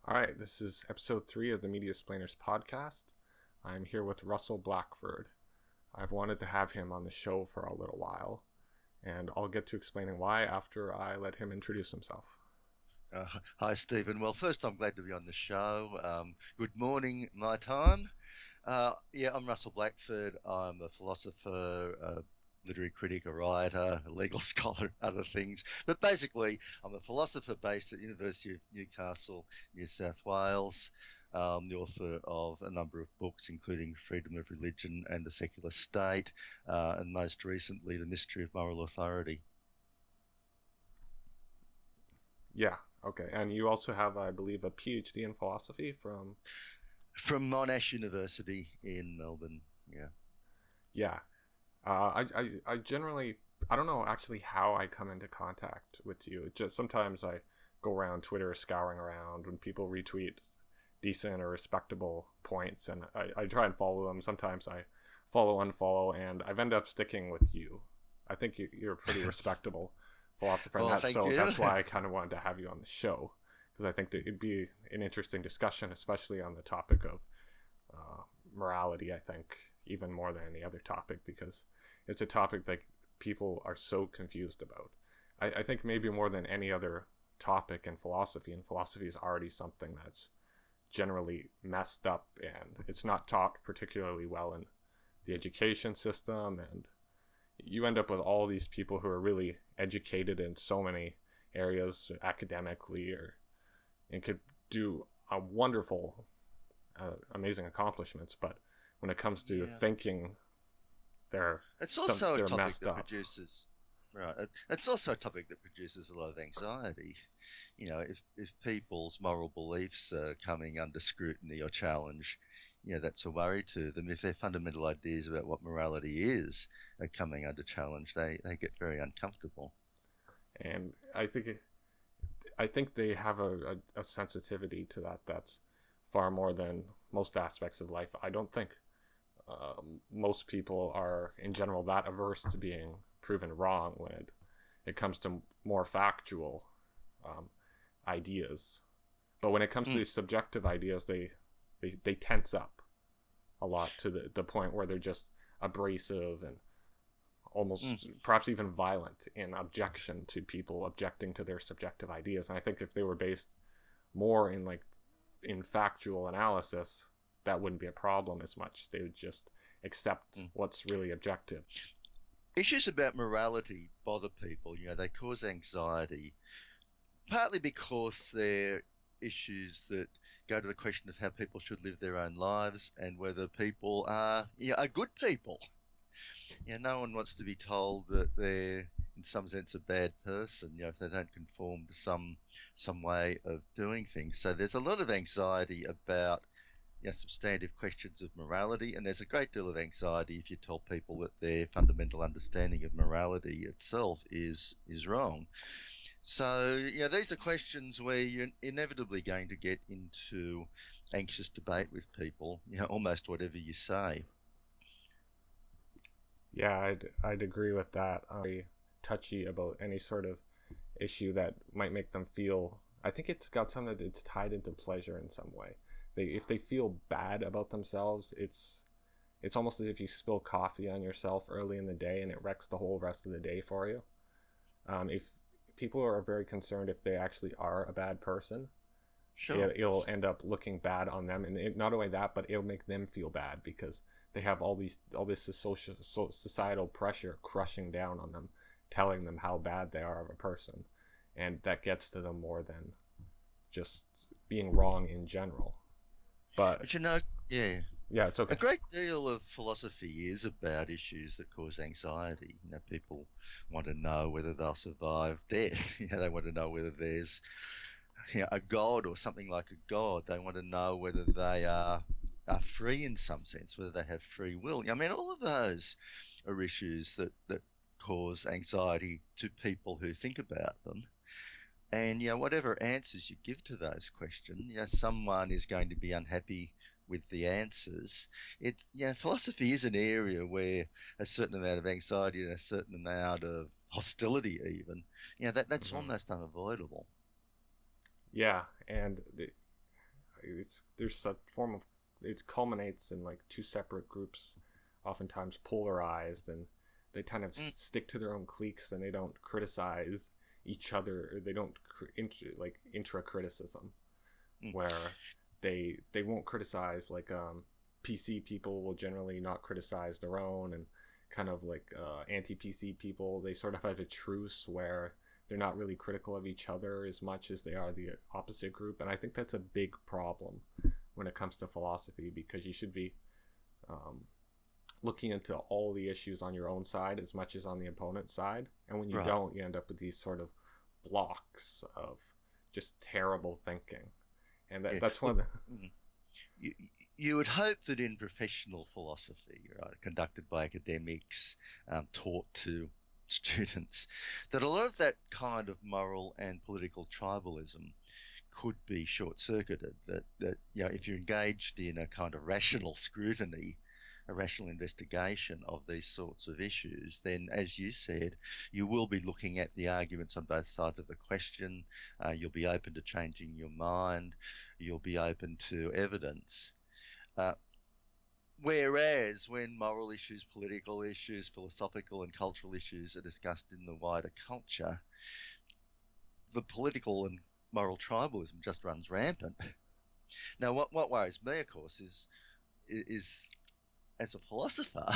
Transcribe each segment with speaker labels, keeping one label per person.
Speaker 1: All right, this is episode 3 of the Mediasplainers podcast. I'm here with Russell Blackford. I've wanted to have him on the show for a little while, and I'll get to explaining why after I let him introduce himself.
Speaker 2: Hi, Stephen. Well, first, I'm glad to be on the show. Good morning, my time. I'm Russell Blackford. I'm a philosopher, a literary critic, a writer, a legal scholar, other things. But basically, I'm a philosopher based at the University of Newcastle, New South Wales. The author of a number of books, including Freedom of Religion and the Secular State, and most recently, The Mystery of Moral Authority.
Speaker 1: Yeah, okay. And you also have, I believe, a PhD in philosophy from.
Speaker 2: From Monash University in Melbourne. Yeah.
Speaker 1: Yeah. I generally, I don't know actually how I come into contact with you. Just sometimes I go around Twitter scouring around when people retweet decent or respectable points, and I try and follow them. Sometimes I follow, unfollow, and I've ended up sticking with you. I think you're a pretty respectable philosopher, and
Speaker 2: Well, thank you.
Speaker 1: that's why I kind of wanted to have you on the show, because I think that it'd be an interesting discussion, especially on the topic of morality. I think even more than any other topic, because it's a topic that people are so confused about. I think maybe more than any other topic in philosophy, and philosophy is already something that's generally messed up and it's not taught particularly well in the education system, and you end up with all these people who are really educated in so many areas academically or and could do a wonderful amazing accomplishments, but when it comes to
Speaker 2: Yeah.
Speaker 1: thinking,
Speaker 2: It's also a
Speaker 1: they're
Speaker 2: topic
Speaker 1: messed
Speaker 2: that
Speaker 1: up.
Speaker 2: produces, right. It's also a topic that produces a lot of anxiety. If people's moral beliefs are coming under scrutiny or challenge, that's a worry to them. If their fundamental ideas about what morality is are coming under challenge, they get very uncomfortable.
Speaker 1: And I think they have a sensitivity to that that's far more than most aspects of life. I don't think most people are in general that averse to being proven wrong when it comes to more factual um, ideas. But when it comes to
Speaker 2: Mm,
Speaker 1: these subjective ideas, they tense up a lot to the point where they're just abrasive and
Speaker 2: mm.
Speaker 1: almost perhaps even violent in objection to people objecting to their subjective ideas. And I think if they were based more in in factual analysis, that wouldn't be a problem as much. They would just accept
Speaker 2: Mm.
Speaker 1: what's really objective.
Speaker 2: Issues about morality bother people. They cause anxiety, partly because they're issues that go to the question of how people should live their own lives and whether people are good people. No one wants to be told that they're in some sense a bad person, if they don't conform to some way of doing things. So there's a lot of anxiety about substantive questions of morality, and there's a great deal of anxiety if you tell people that their fundamental understanding of morality itself is wrong. So, these are questions where you're inevitably going to get into anxious debate with people, almost whatever you say.
Speaker 1: Yeah, I'd agree with that. Very touchy about any sort of issue that might make them feel. I think it's got something that it's tied into pleasure in some way. If they feel bad about themselves, it's almost as if you spill coffee on yourself early in the day and it wrecks the whole rest of the day for you. If people are very concerned if they actually are a bad person,
Speaker 2: Sure.
Speaker 1: it'll end up looking bad on them, and not only that, but it'll make them feel bad because they have all this societal pressure crushing down on them, telling them how bad they are of a person, and that gets to them more than just being wrong in general. But
Speaker 2: But yeah,
Speaker 1: yeah, it's
Speaker 2: a
Speaker 1: okay.
Speaker 2: great deal of philosophy is about issues that cause anxiety. People want to know whether they'll survive death. They want to know whether there's a god or something like a god. They want to know whether they are free in some sense, whether they have free will. I mean, all of those are issues that cause anxiety to people who think about them. And whatever answers you give to those questions, someone is going to be unhappy with the answers. Philosophy is an area where a certain amount of anxiety and a certain amount of hostility, even, that's
Speaker 1: Hmm.
Speaker 2: almost unavoidable.
Speaker 1: Yeah, and there's a form of, it culminates in like two separate groups, oftentimes polarized, and they kind of stick to their own cliques, and they don't criticize each other, or they don't like intra criticism, where they won't criticize, like PC people will generally not criticize their own, and kind of like anti-PC people, they sort of have a truce where they're not really critical of each other as much as they are the opposite group. And I think that's a big problem when it comes to philosophy, because you should be looking into all the issues on your own side as much as on the opponent's side. And when you don't, you end up with these sort of blocks of just terrible thinking. And that's one of the...
Speaker 2: You would hope that in professional philosophy, right, conducted by academics, taught to students, that a lot of that kind of moral and political tribalism could be short-circuited. That if you're engaged in a kind of rational scrutiny, a rational investigation of these sorts of issues, then, as you said, you will be looking at the arguments on both sides of the question. You'll be open to changing your mind. You'll be open to evidence. Whereas when moral issues, political issues, philosophical and cultural issues are discussed in the wider culture, the political and moral tribalism just runs rampant. Now, what worries me, of course, is as a philosopher,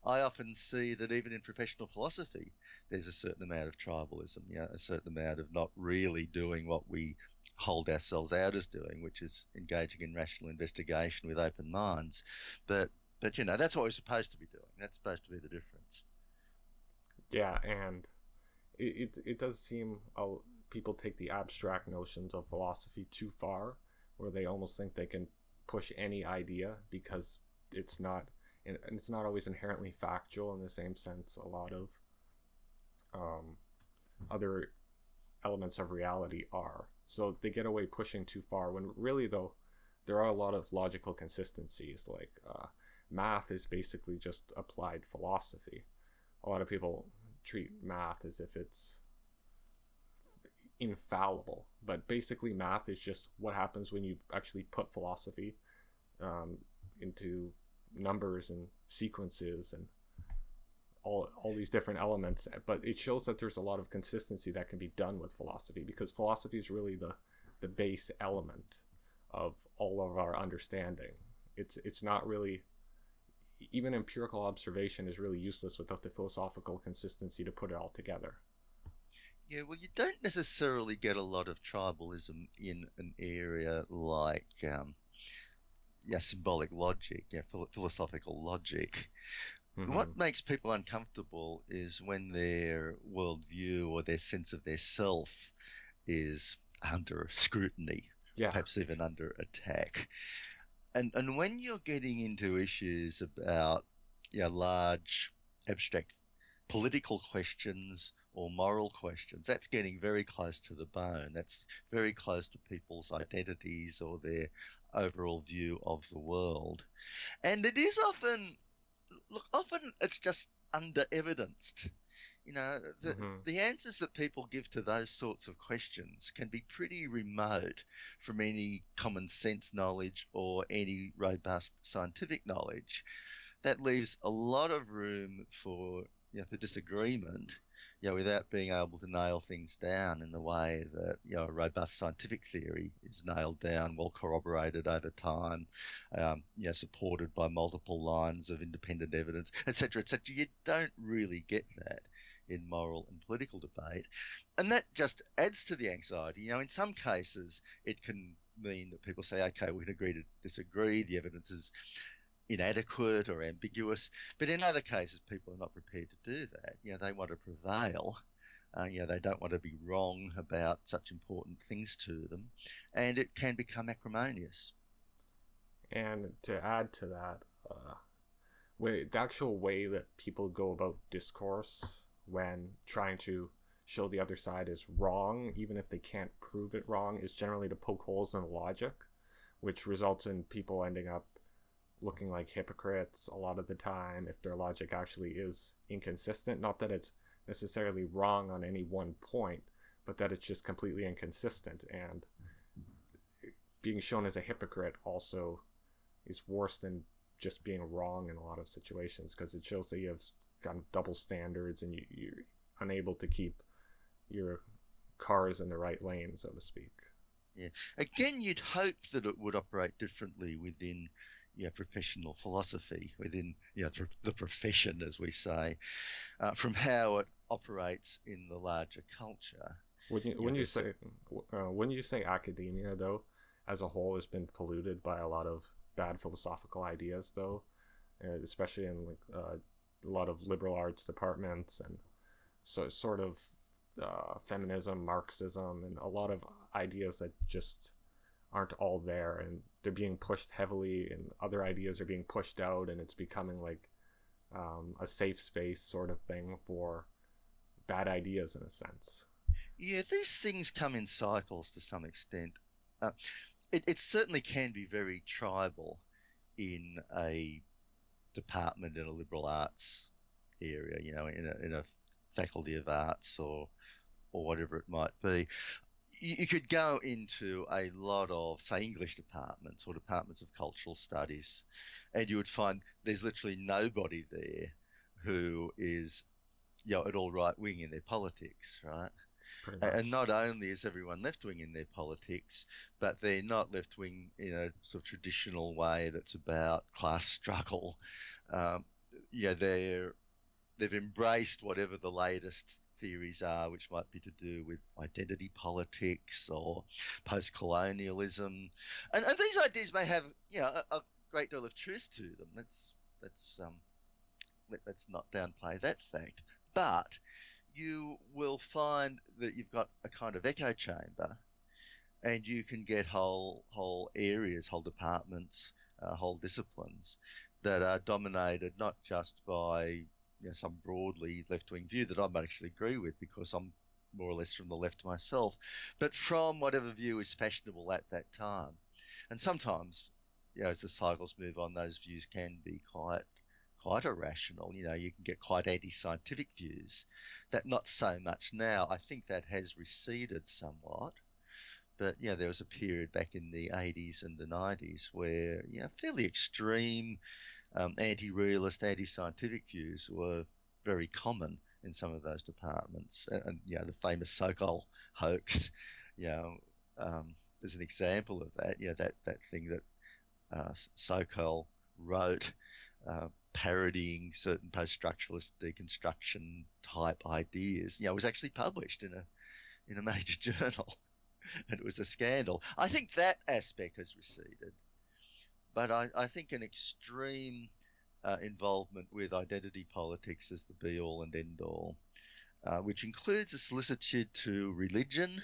Speaker 2: I often see that even in professional philosophy, there's a certain amount of tribalism, a certain amount of not really doing what we hold ourselves out as doing, which is engaging in rational investigation with open minds. But that's what we're supposed to be doing. That's supposed to be the difference.
Speaker 1: Yeah, and it does seem people take the abstract notions of philosophy too far, where they almost think they can push any idea because it's not, and it's not always inherently factual in the same sense a lot of other elements of reality are. So they get away pushing too far, when really, though, there are a lot of logical consistencies. Like math is basically just applied philosophy. A lot of people treat math as if it's infallible, but basically math is just what happens when you actually put philosophy into numbers and sequences and all these different elements. But it shows that there's a lot of consistency that can be done with philosophy, because philosophy is really the base element of all of our understanding. It's not really, even empirical observation is really useless without the philosophical consistency to put it all together.
Speaker 2: Yeah, well, you don't necessarily get a lot of tribalism in an area like symbolic logic, philosophical logic. Mm-hmm. What makes people uncomfortable is when their worldview or their sense of their self is under scrutiny, perhaps even under attack. And when you're getting into issues about large, abstract political questions or moral questions, that's getting very close to the bone. That's very close to people's identities or their overall view of the world. And it is often it's just under-evidenced. The answers that people give to those sorts of questions can be pretty remote from any common sense knowledge or any robust scientific knowledge. That leaves a lot of room for disagreement, without being able to nail things down in the way that a robust scientific theory is nailed down, well corroborated over time, supported by multiple lines of independent evidence, etc., etc. You don't really get that in moral and political debate, and that just adds to the anxiety. In some cases, it can mean that people say, "Okay, we can agree to disagree. The evidence is inadequate or ambiguous," but in other cases people are not prepared to do that. They want to prevail. They don't want to be wrong about such important things to them, and it can become acrimonious.
Speaker 1: And to add to that, the actual way that people go about discourse when trying to show the other side is wrong, even if they can't prove it wrong, is generally to poke holes in logic, which results in people ending up looking like hypocrites a lot of the time if their logic actually is inconsistent. Not that it's necessarily wrong on any one point, but that it's just completely inconsistent. And being shown as a hypocrite also is worse than just being wrong in a lot of situations, because it shows that you have kind of double standards and you're unable to keep your cars in the right lane, so to speak.
Speaker 2: Yeah. Again, you'd hope that it would operate differently within, professional philosophy, within, the profession, as we say, from how it operates in the larger culture.
Speaker 1: When you
Speaker 2: You know,
Speaker 1: when you
Speaker 2: there's,
Speaker 1: say when you say academia, though, as a whole has been polluted by a lot of bad philosophical ideas, though, especially in like a lot of liberal arts departments, and so sort of feminism, Marxism, and a lot of ideas that just aren't all there, and they're being pushed heavily, and other ideas are being pushed out, and it's becoming like a safe space sort of thing for bad ideas in a sense.
Speaker 2: yeah, these things come in cycles to some extent. Uh, it certainly can be very tribal in a department in a liberal arts area, in a faculty of arts or whatever it might be. You could go into a lot of, say, English departments or departments of cultural studies, and you would find there's literally nobody there who is, at all right wing in their politics, right?
Speaker 1: Pretty
Speaker 2: And
Speaker 1: much.
Speaker 2: not only is everyone left wing in their politics, but they're not left wing in a sort of traditional way that's about class struggle. Um, yeah, they've embraced whatever the latest theories are, which might be to do with identity politics or post-colonialism, and these ideas may have a great deal of truth to them. That's let's not downplay that fact, but you will find that you've got a kind of echo chamber, and you can get whole areas, whole departments, whole disciplines that are dominated not just by some broadly left-wing view that I might actually agree with because I'm more or less from the left myself, but from whatever view is fashionable at that time. And sometimes, as the cycles move on, those views can be quite irrational. You can get quite anti-scientific views. That not so much now. I think that has receded somewhat. But there was a period back in the 80s and the 90s where fairly extreme anti-realist, anti-scientific views were very common in some of those departments. And the famous Sokol hoax, you know, is an example of that. That thing that Sokol wrote, parodying certain post-structuralist deconstruction type ideas, was actually published in a major journal, and it was a scandal. I think that aspect has receded, but I think an extreme involvement with identity politics as the be all and end all, which includes a solicitude to religion,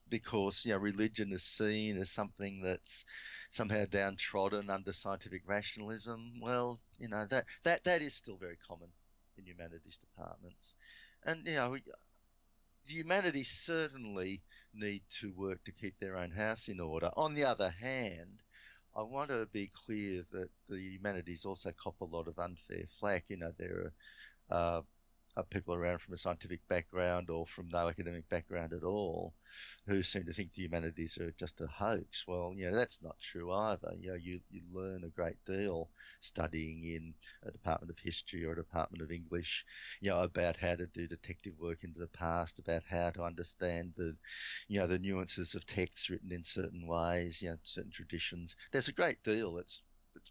Speaker 2: because religion is seen as something that's somehow downtrodden under scientific rationalism. Well, that is still very common in humanities departments, and the humanities certainly need to work to keep their own house in order. On the other hand, I want to be clear that the humanities also cop a lot of unfair flack. There are people around from a scientific background or from no academic background at all who seem to think the humanities are just a hoax. Well, that's not true either. You learn a great deal studying in a department of history or a department of English, about how to do detective work into the past, about how to understand the nuances of texts written in certain ways, certain traditions. There's a great deal. It's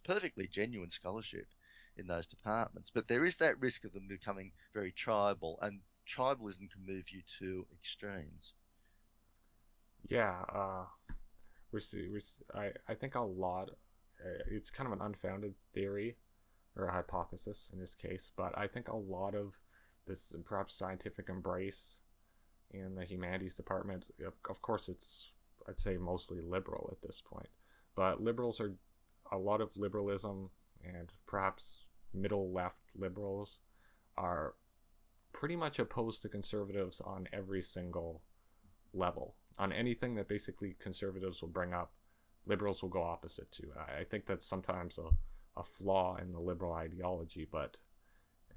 Speaker 2: perfectly genuine scholarship in those departments, but there is that risk of them becoming very tribal, and tribalism can move you to extremes.
Speaker 1: Yeah, I think a lot. It's kind of an unfounded theory or a hypothesis in this case, but I think a lot of this perhaps scientific embrace in the humanities department, of course, it's, I'd say, mostly liberal at this point, but liberals are, a lot of liberalism and perhaps middle left liberals are pretty much opposed to conservatives on every single level. On anything that basically conservatives will bring up, liberals will go opposite to. I think that's sometimes a flaw in the liberal ideology, but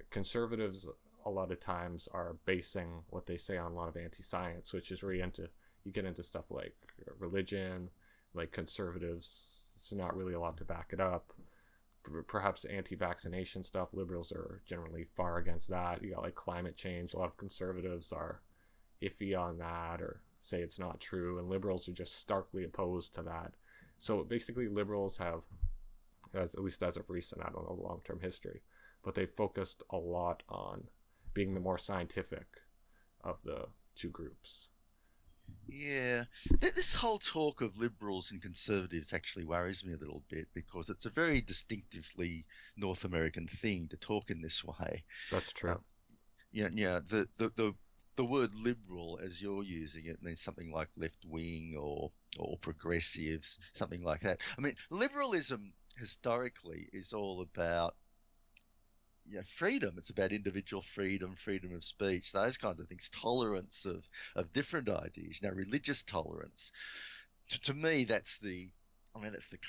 Speaker 1: conservatives a lot of times are basing what they say on a lot of anti-science, which is where you get into stuff like religion, like conservatives, it's not really a lot to back it up. Perhaps anti-vaccination stuff, liberals are generally far against that. You got like climate change, a lot of conservatives are iffy on that or say it's not true, and liberals are just starkly opposed to that. So basically liberals have, at least as of recent, I don't know the long-term history, but they focused a lot on being the more scientific of the two groups.
Speaker 2: Yeah, this whole talk of liberals and conservatives actually worries me a little bit because it's a very distinctively North American thing to talk in this way.
Speaker 1: That's true.
Speaker 2: Um, yeah. The word liberal, as you're using it, means something like left wing or progressives, something like that. I mean, liberalism historically is all about freedom. It's about individual freedom, freedom of speech, those kinds of things, tolerance of different ideas, religious tolerance. To me, that's the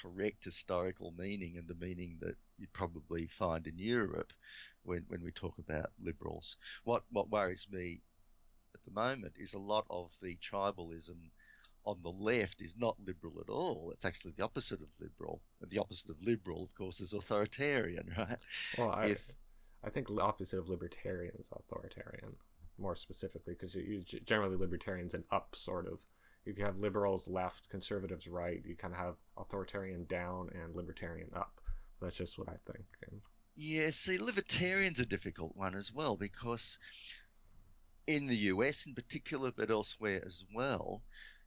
Speaker 2: correct historical meaning and the meaning that you'd probably find in Europe when we talk about liberals. What worries me at the moment is a lot of the tribalism on the left is not liberal at all. It's actually the opposite of liberal. And the opposite of liberal, of course, is authoritarian, right?
Speaker 1: Well,
Speaker 2: If
Speaker 1: I think the opposite of libertarian is authoritarian, more specifically, because you generally libertarians an up sort of. If you have liberals left, conservatives right, you kind of have authoritarian down and libertarian up. That's just what I think. And
Speaker 2: Yeah, see, libertarian's a difficult one as well because in the US in particular, but elsewhere as well,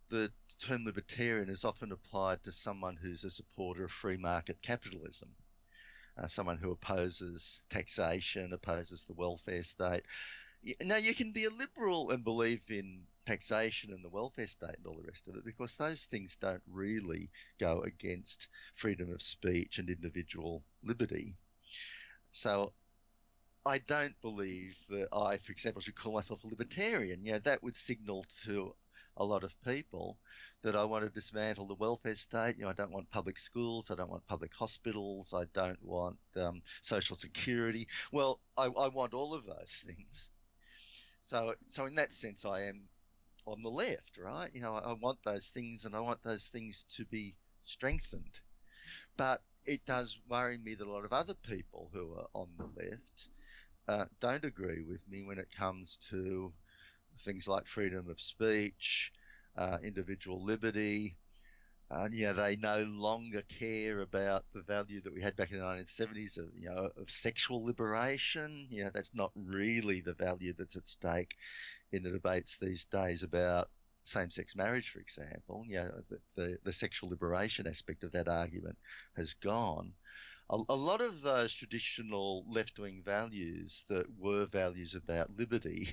Speaker 2: the term libertarian is often applied to someone who's a supporter of free market capitalism, someone who opposes taxation, opposes the welfare state. Now, you can be a liberal and believe in taxation and the welfare state and all the rest of it because those things don't really go against freedom of speech and individual liberty. So I don't believe that I, for example, should call myself a libertarian. That would signal to a lot of people that I want to dismantle the welfare state. I don't want public schools. I don't want public hospitals. I don't want social security. Well, I want all of those things. So in that sense, I am on the left, right? I want those things, and I want those things to be strengthened. But it does worry me that a lot of other people who are on the left don't agree with me when it comes to things like freedom of speech, individual liberty. They no longer care about the value that we had back in the 1970s of sexual liberation. That's not really the value that's at stake in the debates these days about same-sex marriage, for example. The sexual liberation aspect of that argument has gone. A lot of those traditional left-wing values that were values about liberty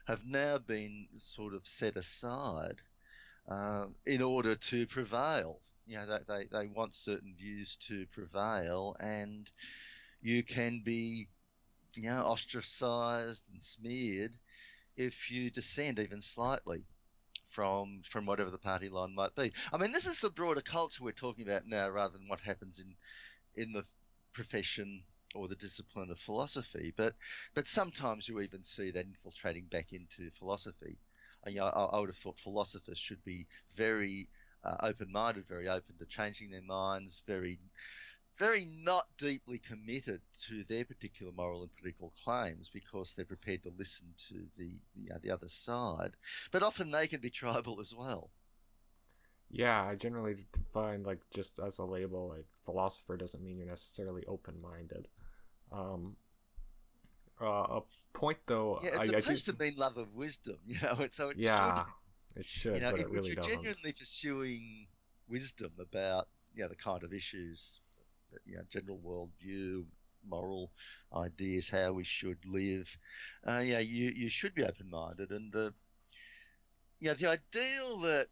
Speaker 2: have now been sort of set aside in order to prevail. They want certain views to prevail, and you can be, ostracized and smeared if you dissent even slightly from whatever the party line might be. I mean, this is the broader culture we're talking about now, rather than what happens in the profession or the discipline of philosophy. But sometimes you even see that infiltrating back into philosophy. I would have thought philosophers should be very open-minded, very open to changing their minds, very very not deeply committed to their particular moral and political claims because they're prepared to listen to the other side. But often they can be tribal as well.
Speaker 1: yeah, I generally define like just as a label, like philosopher doesn't mean you're necessarily open-minded. Um, a point though,
Speaker 2: Yeah, it's
Speaker 1: I do,
Speaker 2: supposed to mean love of wisdom, so it should.
Speaker 1: yeah, it should, but it
Speaker 2: If
Speaker 1: really
Speaker 2: you're
Speaker 1: doesn't.
Speaker 2: genuinely pursuing wisdom about the kind of issues, general worldview, moral ideas, how we should live, you should be open-minded, and the ideal that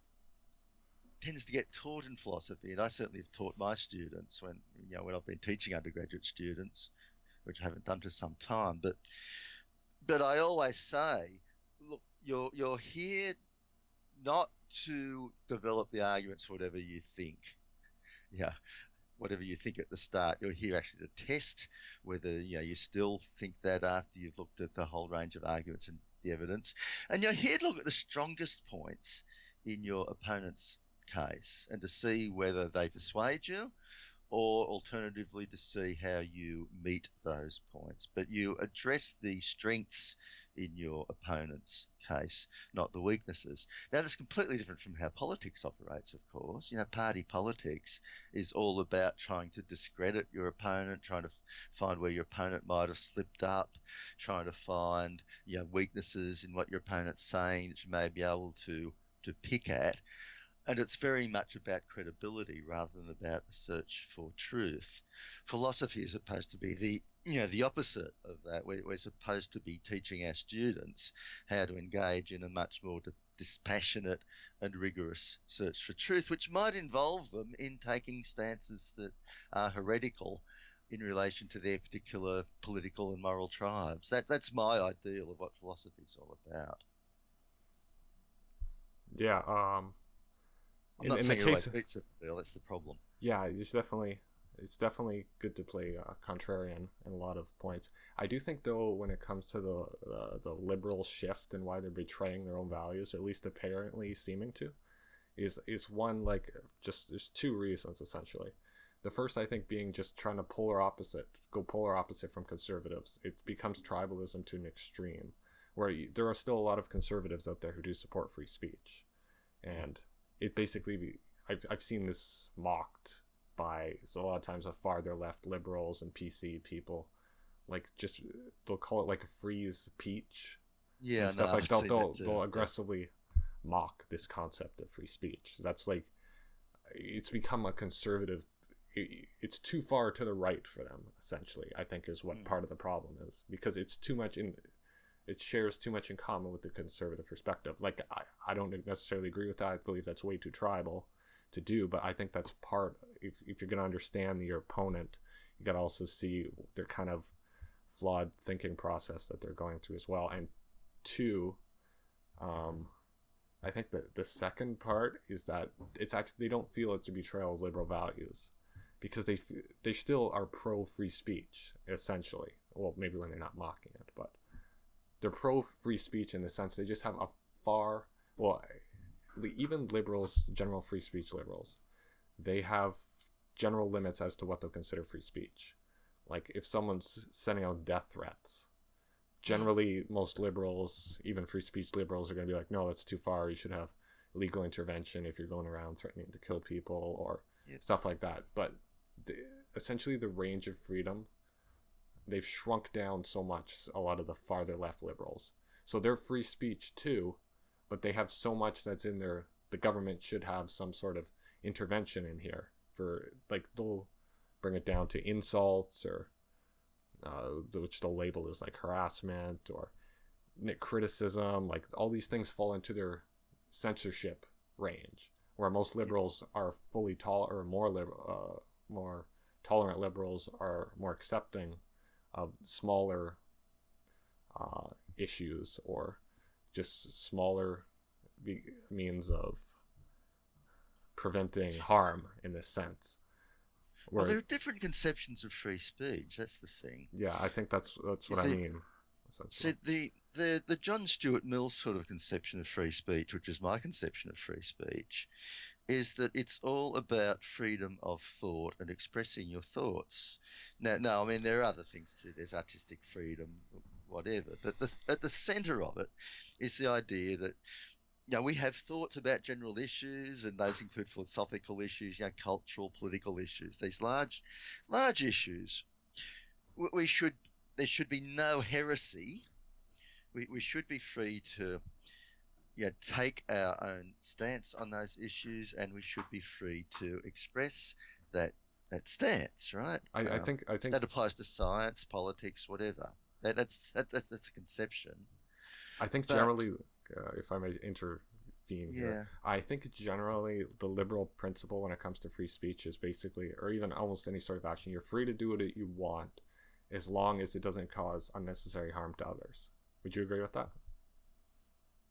Speaker 2: tends to get taught in philosophy, and I certainly have taught my students when I've been teaching undergraduate students, which I haven't done for some time, but I always say, look, you're here not to develop the arguments for whatever you think. Yeah, whatever you think at the start. You're here actually to test whether you still think that after you've looked at the whole range of arguments and the evidence. And you're here to look at the strongest points in your opponent's case and to see whether they persuade you, or alternatively to see how you meet those points. But you address the strengths in your opponent's case, not the weaknesses. Now, that's completely different from how politics operates, of course. Party politics is all about trying to discredit your opponent, trying to find where your opponent might have slipped up, trying to find weaknesses in what your opponent's saying that you may be able to pick at, and it's very much about credibility rather than about the search for truth. Philosophy is supposed to be the opposite of that. We're supposed to be teaching our students how to engage in a much more dispassionate and rigorous search for truth, which might involve them in taking stances that are heretical in relation to their particular political and moral tribes. That's my ideal of what philosophy is all about.
Speaker 1: Yeah.
Speaker 2: I'm not
Speaker 1: In the
Speaker 2: saying it always
Speaker 1: case,
Speaker 2: beats the real. That's the problem.
Speaker 1: yeah, it's definitely good to play contrarian in a lot of points. I do think though, when it comes to the liberal shift and why they're betraying their own values, or at least apparently seeming to, is one, like, just there's two reasons essentially. The first, I think, being just trying to go polar opposite from conservatives. It becomes tribalism to an extreme, where there are still a lot of conservatives out there who do support free speech, and it basically, I've seen this mocked by, so a lot of times, the farther left liberals and PC people, like, just they'll call it like a freeze peach
Speaker 2: Yeah,
Speaker 1: and
Speaker 2: no,
Speaker 1: stuff, like
Speaker 2: I've
Speaker 1: they'll
Speaker 2: seen
Speaker 1: they'll,
Speaker 2: that too.
Speaker 1: they'll
Speaker 2: Yeah.
Speaker 1: aggressively mock this concept of free speech. That's like, it's become a conservative, it's too far to the right for them, essentially, I think, is what
Speaker 2: Mm.
Speaker 1: part of the problem is, because it shares too much in common with the conservative perspective. Like, I don't necessarily agree with that. I believe that's way too tribal to do, but I think that's part, if you're going to understand your opponent, you got to also see their kind of flawed thinking process that they're going through as well. And two, I think that the second part is that it's actually, they don't feel it's a betrayal of liberal values, because they still are pro free speech, essentially. Well, maybe when they're not mocking it, but they're pro free speech in the sense they just have a far, well, even liberals, general free speech liberals, they have general limits as to what they'll consider free speech. Like, if someone's sending out death threats,
Speaker 2: Mm.
Speaker 1: generally most liberals, even free speech liberals, are going to be like, no, that's too far. You should have legal intervention if you're going around threatening to kill people or
Speaker 2: Yeah.
Speaker 1: stuff like that. But the, essentially, the range of freedom, they've shrunk down so much, a lot of the farther left liberals. So they're free speech too, but they have so much that's in there. The government should have some sort of intervention in here for, like, they'll bring it down to insults, or which they'll label as like harassment or criticism. Like, all these things fall into their censorship range, where most
Speaker 2: Yeah.
Speaker 1: liberals are fully or more tolerant liberals are more accepting of smaller issues, or just smaller means of preventing harm in this sense.
Speaker 2: Well,
Speaker 1: Where,
Speaker 2: there are different conceptions of free speech. That's the thing.
Speaker 1: yeah, I think that's what
Speaker 2: Is
Speaker 1: I
Speaker 2: it
Speaker 1: mean,
Speaker 2: so
Speaker 1: essentially.
Speaker 2: the John Stuart Mill sort of conception of free speech, which is my conception of free speech, is that it's all about freedom of thought and expressing your thoughts. Now, no, I mean there are other things too. There's artistic freedom, whatever. But at the centre of it is the idea that we have thoughts about general issues, and those include philosophical issues, cultural, political issues. These large issues. We should There should be no heresy. We should be free to take our own stance on those issues, and we should be free to express that that stance. Right?
Speaker 1: I think
Speaker 2: That applies to science, politics, whatever. That's a conception.
Speaker 1: I think
Speaker 2: But
Speaker 1: generally, if I may intervene here,
Speaker 2: yeah,
Speaker 1: I think generally the liberal principle when it comes to free speech is basically, or even almost any sort of action, you're free to do what you want, as long as it doesn't cause unnecessary harm to others. Would you agree with that?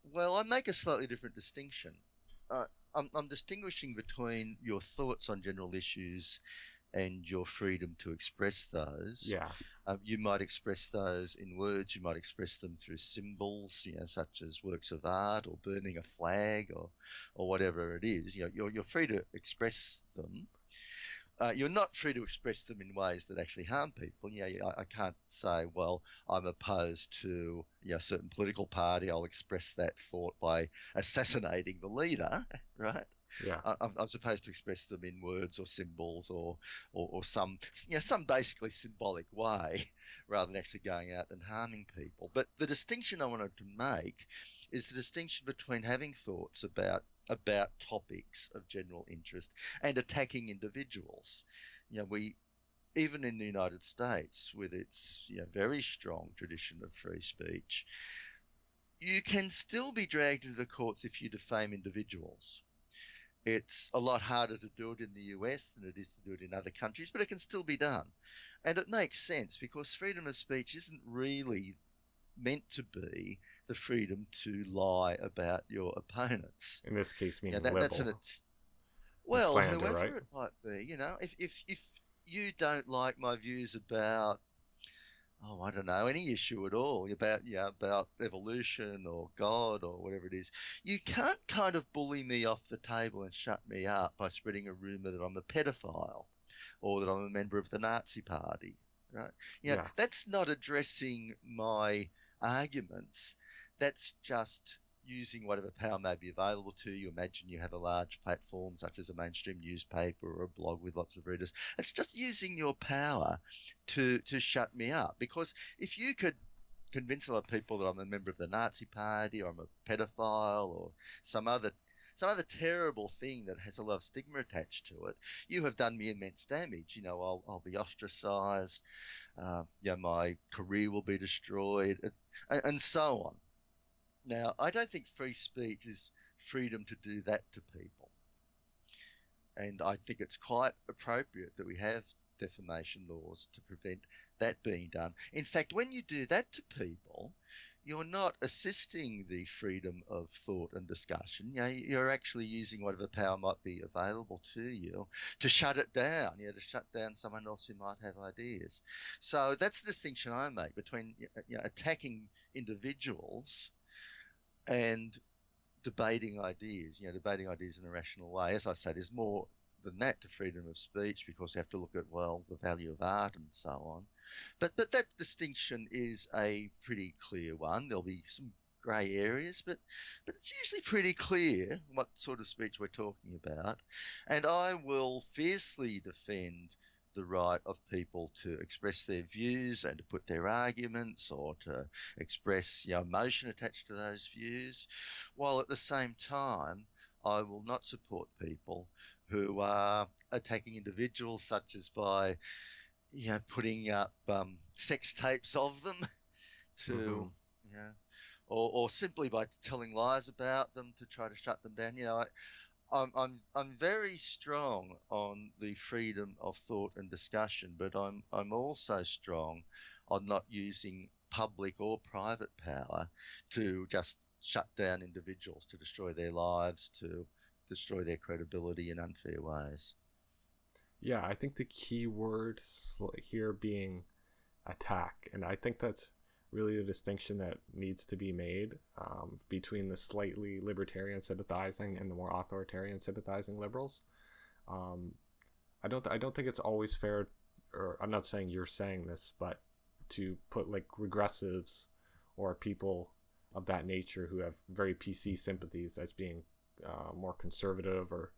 Speaker 2: well, I make a slightly different distinction. Uh, I'm distinguishing between your thoughts on general issues and your freedom to express those.
Speaker 1: Yeah.
Speaker 2: You might express those in words. You might express them through symbols, such as works of art or burning a flag or whatever it is. You're free to express them. You're not free to express them in ways that actually harm people. I can't say, well, I'm opposed to a certain political party. I'll express that thought by assassinating the leader, right?
Speaker 1: Yeah.
Speaker 2: I'm supposed to express them in words or symbols or some basically symbolic way, rather than actually going out and harming people. But the distinction I wanted to make is the distinction between having thoughts about topics of general interest and attacking individuals. We even in the United States, with its very strong tradition of free speech, you can still be dragged into the courts if you defame individuals. It's a lot harder to do it in the US than it is to do it in other countries, but it can still be done. And it makes sense because freedom of speech isn't really meant to be the freedom to lie about your opponents.
Speaker 1: In this case, meaning
Speaker 2: That's
Speaker 1: libel and
Speaker 2: well,
Speaker 1: slander, right?
Speaker 2: whoever it might be, if you don't like my views about, oh, I don't know, any issue at all about evolution or God or whatever it is, you can't kind of bully me off the table and shut me up by spreading a rumor that I'm a pedophile or that I'm a member of the Nazi Party, right?
Speaker 1: Yeah.
Speaker 2: That's not addressing my arguments. That's just using whatever power may be available to you. Imagine you have a large platform such as a mainstream newspaper or a blog with lots of readers. It's just using your power to shut me up. Because if you could convince a lot of people that I'm a member of the Nazi Party or I'm a pedophile or some other terrible thing that has a lot of stigma attached to it, you have done me immense damage. I'll be ostracized. My career will be destroyed, and so on. Now, I don't think free speech is freedom to do that to people. And I think it's quite appropriate that we have defamation laws to prevent that being done. In fact, when you do that to people, you're not assisting the freedom of thought and discussion. You're actually using whatever power might be available to you to shut it down, to shut down someone else who might have ideas. So that's the distinction I make between attacking individuals and debating ideas in a rational way. As I say, there's more than that to freedom of speech because you have to look at, well, the value of art and so on. But that distinction is a pretty clear one. There'll be some grey areas, but it's usually pretty clear what sort of speech we're talking about. And I will fiercely defend the right of people to express their views and to put their arguments or to express emotion attached to those views, while at the same time I will not support people who are attacking individuals, such as by putting up sex tapes of them to or simply by telling lies about them to try to shut them down. I'm very strong on the freedom of thought and discussion, but I'm also strong on not using public or private power to just shut down individuals, to destroy their lives, to destroy their credibility in unfair ways.
Speaker 1: Yeah, I think the key word here being attack, and I think that's really the distinction that needs to be made between the slightly libertarian sympathizing and the more authoritarian sympathizing liberals. I don't think it's always fair, or I'm not saying you're saying this, but to put like regressives or people of that nature who have very PC sympathies as being more conservative, or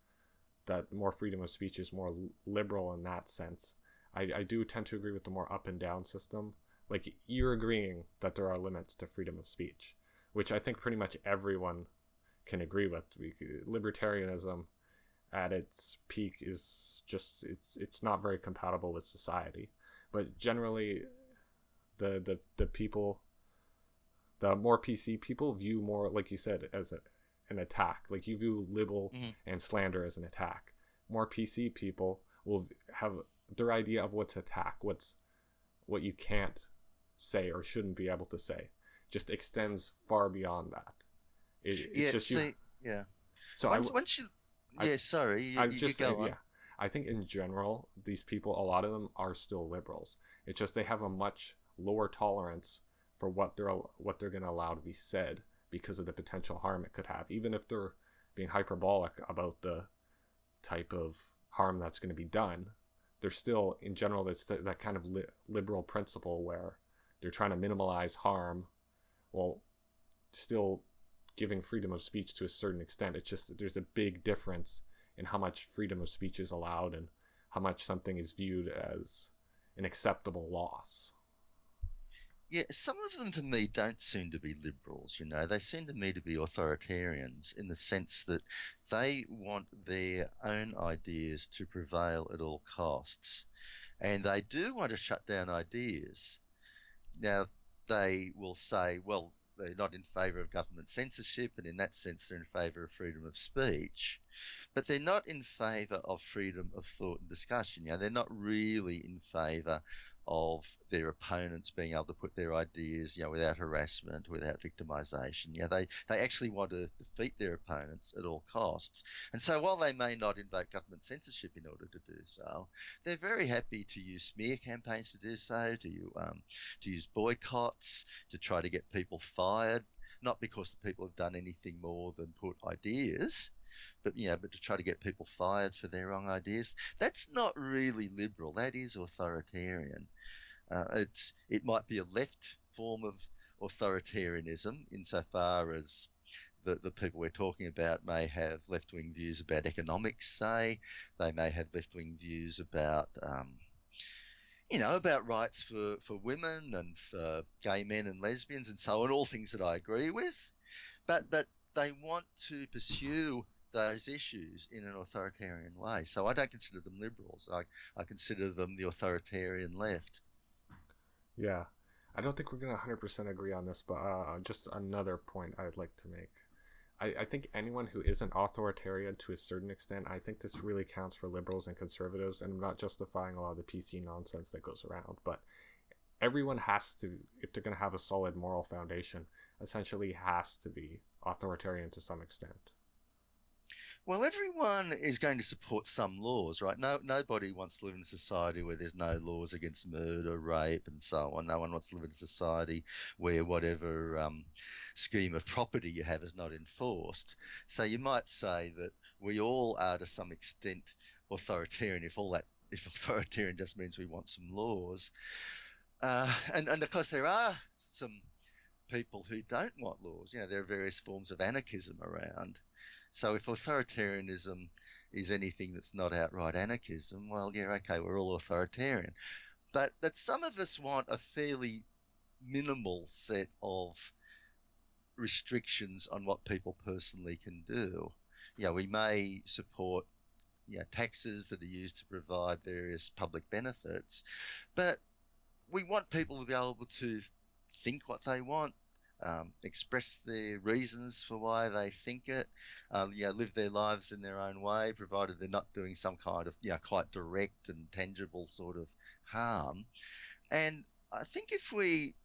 Speaker 1: that more freedom of speech is more liberal in that sense. I do tend to agree with the more up and down system. Like, you're agreeing that there are limits to freedom of speech, which I think pretty much everyone can agree with. Libertarianism at its peak is just, it's not very compatible with society. But generally, the people, the more PC people view more, like you said, as an attack. Like, you view libel and slander as an attack. More PC people will have their idea of what's attack, what you can't say or shouldn't be able to say, just extends far beyond that. It's just
Speaker 2: see,
Speaker 1: you.
Speaker 2: yeah.
Speaker 1: So
Speaker 2: Once you, sorry, you go on.
Speaker 1: Yeah. I think in general, these people, a lot of them are still liberals. It's just they have a much lower tolerance for what they're going to allow to be said because of the potential harm it could have, even if they're being hyperbolic about the type of harm that's going to be done. They're still, in general, it's that kind of liberal principle where they're trying to minimize harm while still giving freedom of speech to a certain extent. It's just that there's a big difference in how much freedom of speech is allowed and how much something is viewed as an acceptable loss.
Speaker 2: Yeah, some of them to me don't seem to be liberals, you know. They seem to me to be authoritarians in the sense that they want their own ideas to prevail at all costs. And they do want to shut down ideas. Now, they will say, well, they're not in favour of government censorship, and in that sense, they're in favour of freedom of speech. But they're not in favour of freedom of thought and discussion. You know, they're not really in favour of their opponents being able to put their ideas, you know, without harassment, without victimisation. You know, they actually want to defeat their opponents at all costs. And so while they may not invoke government censorship in order to do so, they're very happy to use smear campaigns to do so, to use boycotts, to try to get people fired, not because the people have done anything more than put ideas, but but to try to get people fired for their wrong ideas. That's not really liberal. That is authoritarian. It might be a left form of authoritarianism insofar as the people we're talking about may have left wing views about economics. Say they may have left wing views about about rights for women and for gay men and lesbians and so on, all things that I agree with. But they want to pursue those issues in an authoritarian way. So I don't consider them liberals. I consider them the authoritarian left.
Speaker 1: Yeah. I don't think we're going to 100% agree on this, but just another point I'd like to make. I think anyone who isn't authoritarian to a certain extent, I think this really counts for liberals and conservatives, and I'm not justifying a lot of the PC nonsense that goes around, but everyone has to, if they're going to have a solid moral foundation, essentially has to be authoritarian to some extent.
Speaker 2: Well, everyone is going to support some laws, right? Nobody wants to live in a society where there's no laws against murder, rape, and so on. No one wants to live in a society where whatever scheme of property you have is not enforced. So you might say that we all are, to some extent, authoritarian. If authoritarian just means we want some laws, and of course there are some people who don't want laws. You know, there are various forms of anarchism around. So if authoritarianism is anything that's not outright anarchism, well, yeah, okay, we're all authoritarian. But that some of us want a fairly minimal set of restrictions on what people personally can do. Yeah, we may support taxes that are used to provide various public benefits, but we want people to be able to think what they want, express their reasons for why they think it, live their lives in their own way, provided they're not doing some kind of, quite direct and tangible sort of harm. And I think if we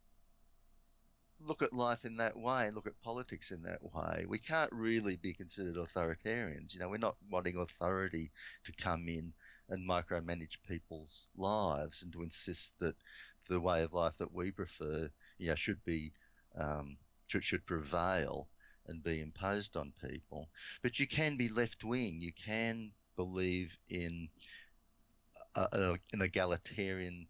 Speaker 2: look at life in that way and look at politics in that way, we can't really be considered authoritarians. You know, we're not wanting authority to come in and micromanage people's lives and to insist that the way of life that we prefer, should be should prevail and be imposed on people. But you can be left wing. You can believe in an egalitarian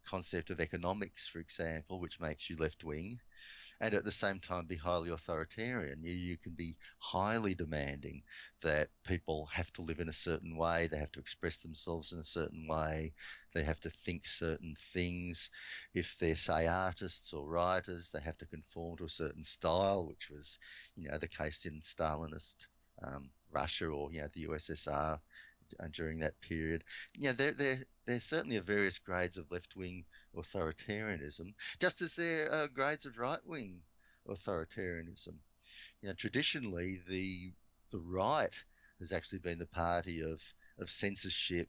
Speaker 2: concept of economics, for example, which makes you left wing, and at the same time be highly authoritarian. You can be highly demanding that people have to live in a certain way, they have to express themselves in a certain way, they have to think certain things. If they're, say, artists or writers, they have to conform to a certain style, which was, the case in Stalinist Russia or, the USSR during that period. There certainly are various grades of left-wing authoritarianism, just as there are grades of right-wing authoritarianism. Traditionally, the right has actually been the party of censorship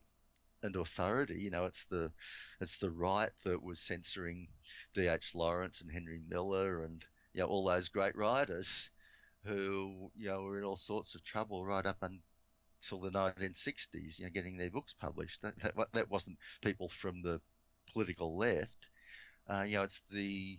Speaker 2: and authority. It's the right that was censoring D.H. Lawrence and Henry Miller and all those great writers who were in all sorts of trouble right up till the 1960s, getting their books published. That wasn't people from the political left. It's the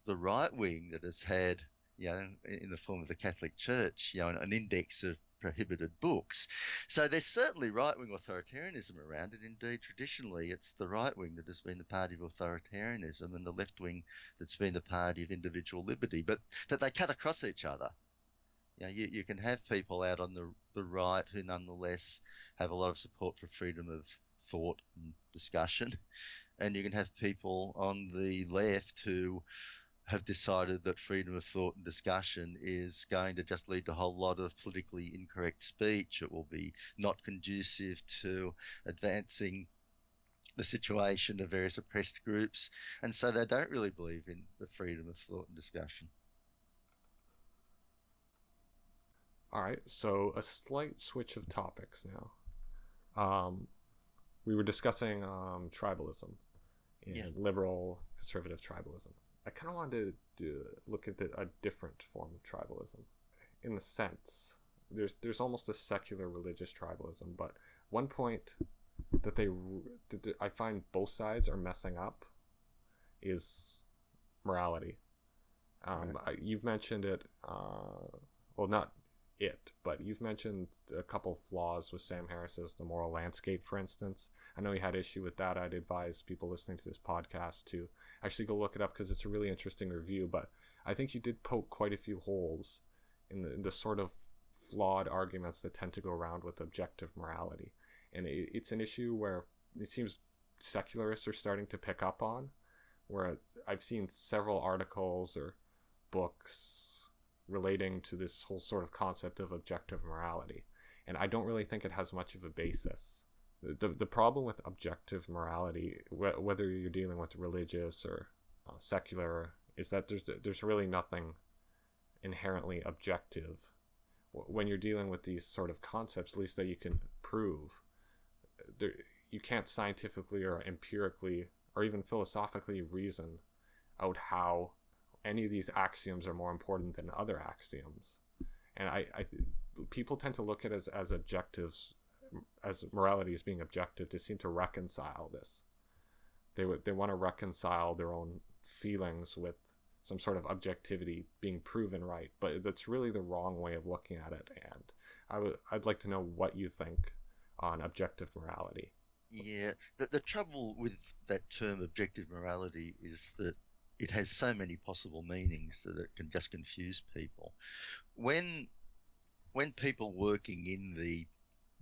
Speaker 2: right wing that has had, in the form of the Catholic Church, an index of prohibited books. So there's certainly right wing authoritarianism around it. Indeed, traditionally, it's the right wing that has been the party of authoritarianism and the left wing that's been the party of individual liberty. But they cut across each other. You can have people out on the right who nonetheless have a lot of support for freedom of thought and discussion. And you can have people on the left who have decided that freedom of thought and discussion is going to just lead to a whole lot of politically incorrect speech. It will be not conducive to advancing the situation of various oppressed groups. And so they don't really believe in the freedom of thought and discussion.
Speaker 1: All right, so a slight switch of topics now. We were discussing tribalism and liberal conservative tribalism. I kind of wanted to look at a different form of tribalism, in the sense there's almost a secular religious tribalism, but one point that I find both sides are messing up is morality.
Speaker 2: Right.
Speaker 1: You've mentioned it, well, not it, but you've mentioned a couple flaws with Sam Harris's The Moral Landscape, for instance. I know you had issue with that. I'd advise people listening to this podcast to actually go look it up because it's a really interesting review, but I think you did poke quite a few holes in the sort of flawed arguments that tend to go around with objective morality. And it's an issue where it seems secularists are starting to pick up on, where I've seen several articles or books relating to this whole sort of concept of objective morality. And I don't really think it has much of a basis. The problem with objective morality, whether you're dealing with religious or secular, is that there's really nothing inherently objective when you're dealing with these sort of concepts, at least that you can prove. You can't scientifically or empirically or even philosophically reason out how any of these axioms are more important than other axioms. And I people tend to look at it as objectives, as morality as being objective, to seem to reconcile this. They want to reconcile their own feelings with some sort of objectivity being proven right, but that's really the wrong way of looking at it. And I'd like to know what you think on objective morality.
Speaker 2: Yeah, the trouble with that term objective morality is that it has so many possible meanings that it can just confuse people. When people working in the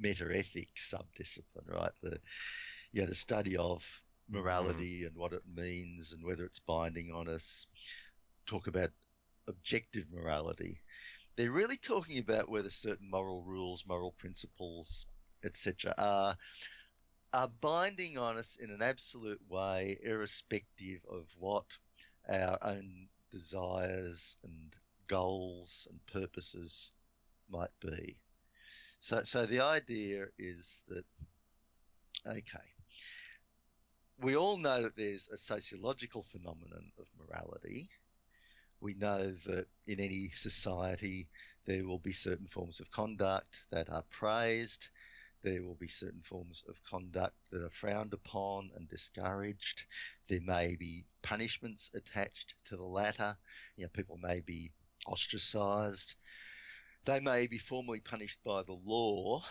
Speaker 2: metaethics subdiscipline, right, the study of morality and what it means and whether it's binding on us, talk about objective morality, they're really talking about whether certain moral rules, moral principles, etc., are binding on us in an absolute way, irrespective of what our own desires and goals and purposes might be. So the idea is that, okay, we all know that there's a sociological phenomenon of morality. We know that in any society there will be certain forms of conduct that are praised. There will be certain forms of conduct that are frowned upon and discouraged. There may be punishments attached to the latter. People may be ostracised. They may be formally punished by the law.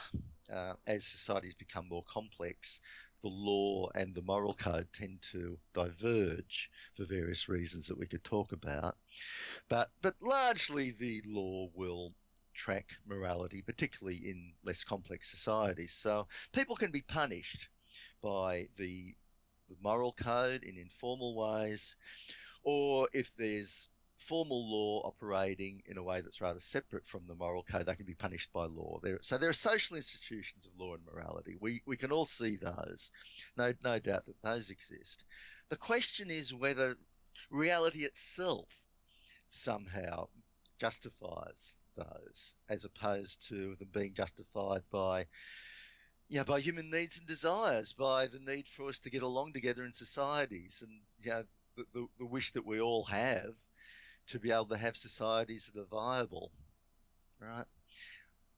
Speaker 2: As societies become more complex, the law and the moral code tend to diverge for various reasons that we could talk about. But largely the law will track morality, particularly in less complex societies. So people can be punished by the moral code in informal ways, or if there's formal law operating in a way that's rather separate from the moral code, they can be punished by law. So there are social institutions of law and morality. We can all see those. No doubt that those exist. The question is whether reality itself somehow justifies those, as opposed to them being justified by human needs and desires, by the need for us to get along together in societies, and the wish that we all have to be able to have societies that are viable, right?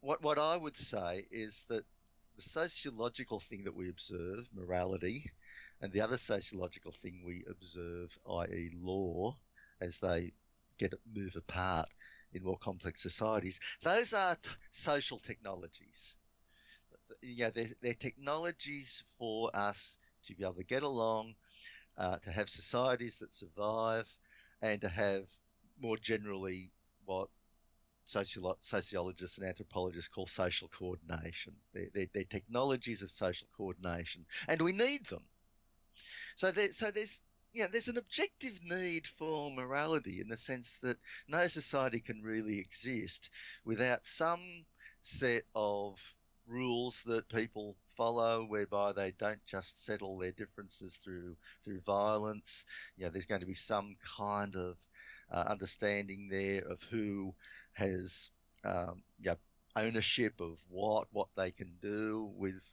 Speaker 2: what I would say is that the sociological thing that we observe, morality, and the other sociological thing we observe, i.e., law, as they move apart in more complex societies, those are social technologies. Yeah, they're technologies for us to be able to get along, to have societies that survive, and to have more generally what sociologists and anthropologists call social coordination. They're technologies of social coordination, and we need them. There's an objective need for morality in the sense that no society can really exist without some set of rules that people follow, whereby they don't just settle their differences through violence. There's going to be some kind of understanding there of who has ownership of what they can do with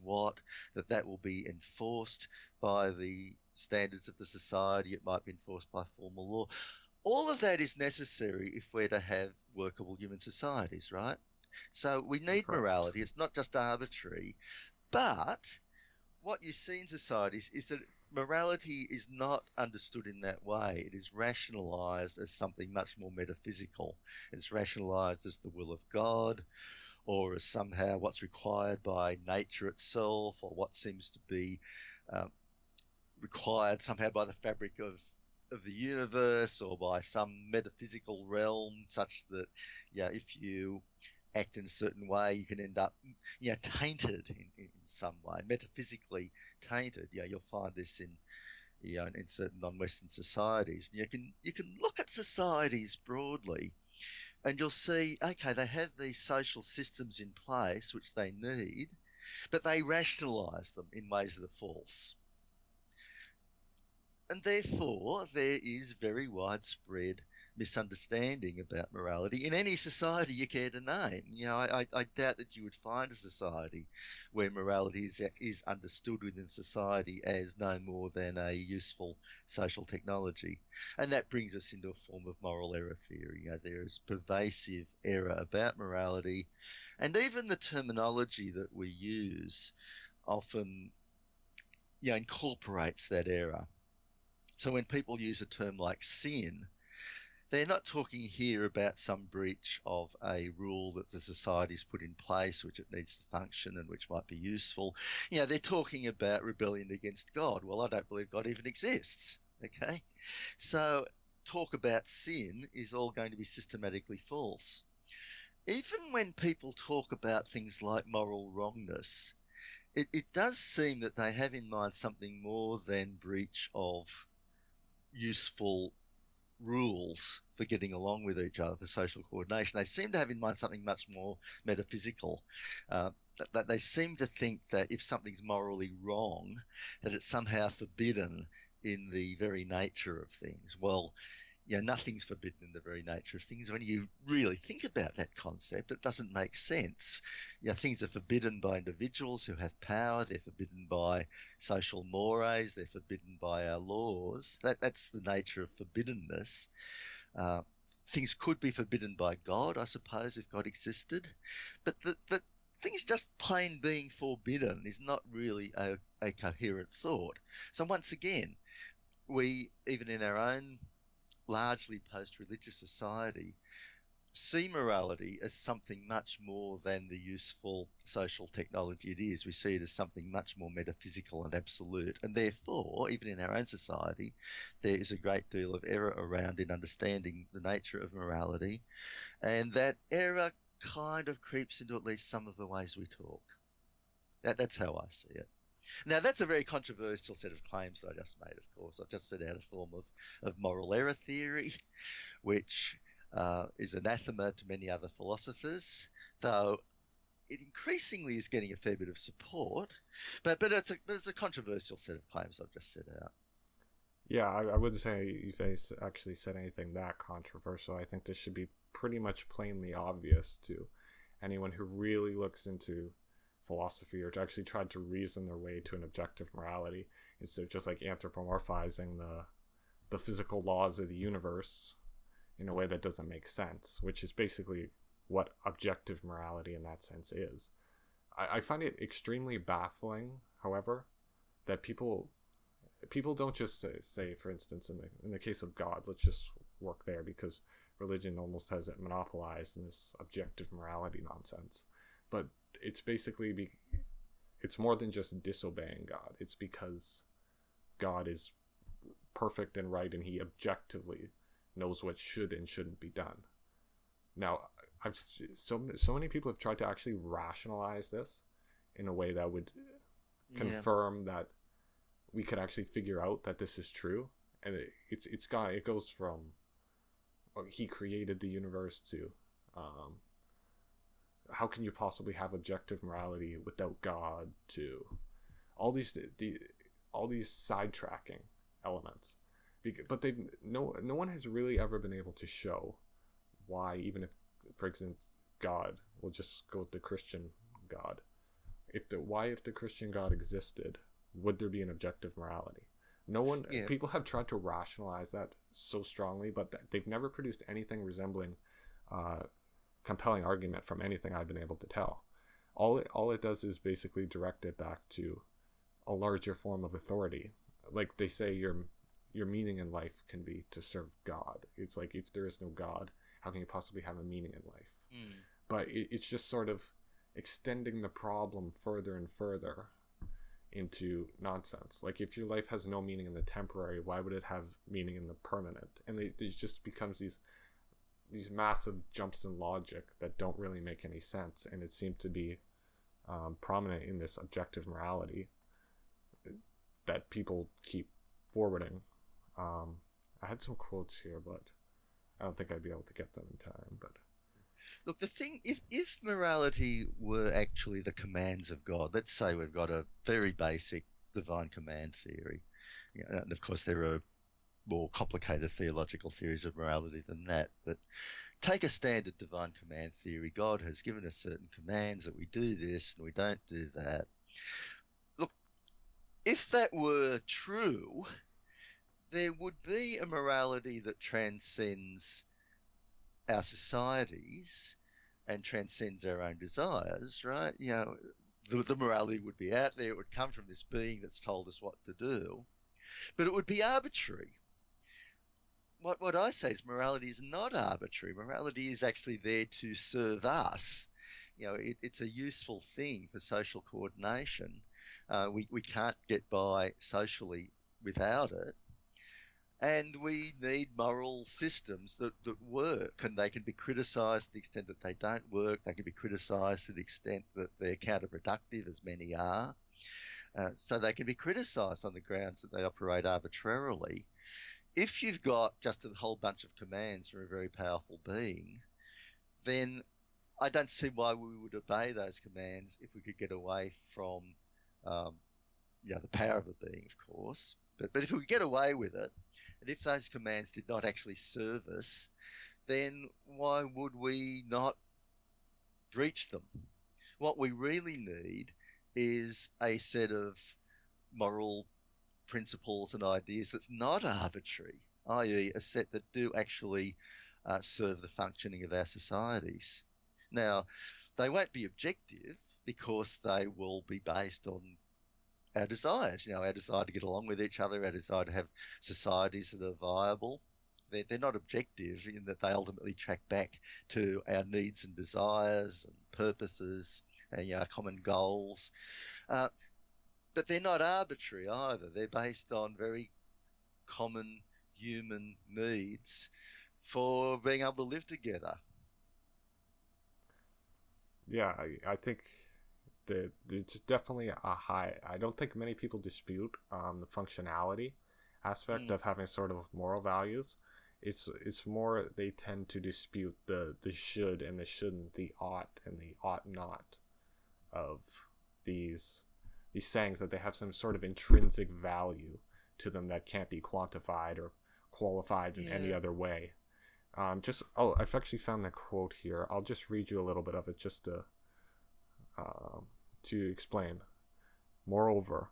Speaker 2: what, that will be enforced by the standards of the society. It might be enforced by formal law. All of that is necessary if we're to have workable human societies, right? So we need
Speaker 1: Correct.
Speaker 2: morality. It's not just arbitrary. But what you see in societies is that morality is not understood in that way. It is rationalized as something much more metaphysical. It's rationalized as the will of God, or as somehow what's required by nature itself, or what seems to be um, required somehow by the fabric of the universe, or by some metaphysical realm, such that if you act in a certain way, you can end up tainted in some way, metaphysically tainted. You'll find this in certain non-Western societies. You can look at societies broadly, and you'll see, okay, they have these social systems in place which they need, but they rationalize them in ways that are false. And therefore, there is very widespread misunderstanding about morality in any society you care to name. I doubt that you would find a society where morality is understood within society as no more than a useful social technology. And that brings us into a form of moral error theory. There is pervasive error about morality, and even the terminology that we use often incorporates that error. So when people use a term like sin, they're not talking here about some breach of a rule that the society's put in place, which it needs to function and which might be useful. They're talking about rebellion against God. Well, I don't believe God even exists. Okay? So talk about sin is all going to be systematically false. Even when people talk about things like moral wrongness, it does seem that they have in mind something more than breach of useful rules for getting along with each other, for social coordination. They seem to have in mind something much more metaphysical. That they seem to think that if something's morally wrong, that it's somehow forbidden in the very nature of things. Well, nothing's forbidden in the very nature of things. When you really think about that concept, it doesn't make sense. Things are forbidden by individuals who have power. They're forbidden by social mores. They're forbidden by our laws. That's the nature of forbiddenness. Uh, Things could be forbidden by God, I suppose, if God existed. But things just plain being forbidden is not really a coherent thought. So once again, we, even in our own largely post-religious society, see morality as something much more than the useful social technology it is. We see it as something much more metaphysical and absolute. And therefore, even in our own society, there is a great deal of error around in understanding the nature of morality. And that error kind of creeps into at least some of the ways we talk. That's how I see it. Now, that's a very controversial set of claims that I just made, of course. I've just set out a form of moral error theory, which is anathema to many other philosophers, though it increasingly is getting a fair bit of support. But it's a controversial set of claims I've just set out.
Speaker 1: Yeah, I wouldn't say you guys actually said anything that controversial. I think this should be pretty much plainly obvious to anyone who really looks into philosophy or to actually try to reason their way to an objective morality instead of just like anthropomorphizing the physical laws of the universe in a way that doesn't make sense, which is basically what objective morality in that sense is. I find it extremely baffling, however, that people don't just say, for instance, in the case of God, let's just work there because religion almost has it monopolized in this objective morality nonsense. But it's basically it's more than just disobeying God. It's because God is perfect and right, and he objectively knows what should and shouldn't be done. Now, so many people have tried to actually rationalize this in a way that would confirm that we could actually figure out that this is true, and it goes from he created the universe to how can you possibly have objective morality without God, to all these sidetracking elements, but no one has really ever been able to show why, even if, for example, God, we'll just go with the Christian God, if the Christian God existed, would there be an objective morality? No one. People have tried to rationalize that so strongly, but they've never produced anything resembling compelling argument from anything I've been able to tell. All it does is basically direct it back to a larger form of authority. Like they say, your meaning in life can be to serve God. It's like, if there is no God, how can you possibly have a meaning in life? But it's just sort of extending the problem further and further into nonsense. Like, if your life has no meaning in the temporary, why would it have meaning in the permanent? And it just becomes these massive jumps in logic that don't really make any sense, and it seemed to be prominent in this objective morality that people keep forwarding. I had some quotes here, but I don't think I'd be able to get them in time. But
Speaker 2: look, the thing, if morality were actually the commands of God, let's say we've got a very basic divine command theory, and of course there are more complicated theological theories of morality than that, but take a standard divine command theory. God has given us certain commands that we do this and we don't do that. Look, if that were true, there would be a morality that transcends our societies and transcends our own desires, right? The morality would be out there. It would come from this being that's told us what to do, but it would be arbitrary. What I say is morality is not arbitrary. Morality is actually there to serve us. It's a useful thing for social coordination. We can't get by socially without it. And we need moral systems that work, and they can be criticised to the extent that they don't work. They can be criticised to the extent that they're counterproductive, as many are. So they can be criticised on the grounds that they operate arbitrarily. If you've got just a whole bunch of commands from a very powerful being, then I don't see why we would obey those commands if we could get away from the power of the being, of course. But if we could get away with it, and if those commands did not actually serve us, then why would we not breach them? What we really need is a set of moral principles and ideas that's not arbitrary, i.e. a set that do actually serve the functioning of our societies. Now, they won't be objective because they will be based on our desires, our desire to get along with each other, our desire to have societies that are viable. They're not objective in that they ultimately track back to our needs and desires and purposes and our common goals. But they're not arbitrary either. They're based on very common human needs for being able to live together.
Speaker 1: Yeah, I think that it's definitely a high. I don't think many people dispute the functionality aspect of having sort of moral values. It's more they tend to dispute the should and the shouldn't, the ought and the ought not of these sayings, that they have some sort of intrinsic value to them that can't be quantified or qualified in any other way. I've actually found the quote here. I'll just read you a little bit of it just to explain. Moreover,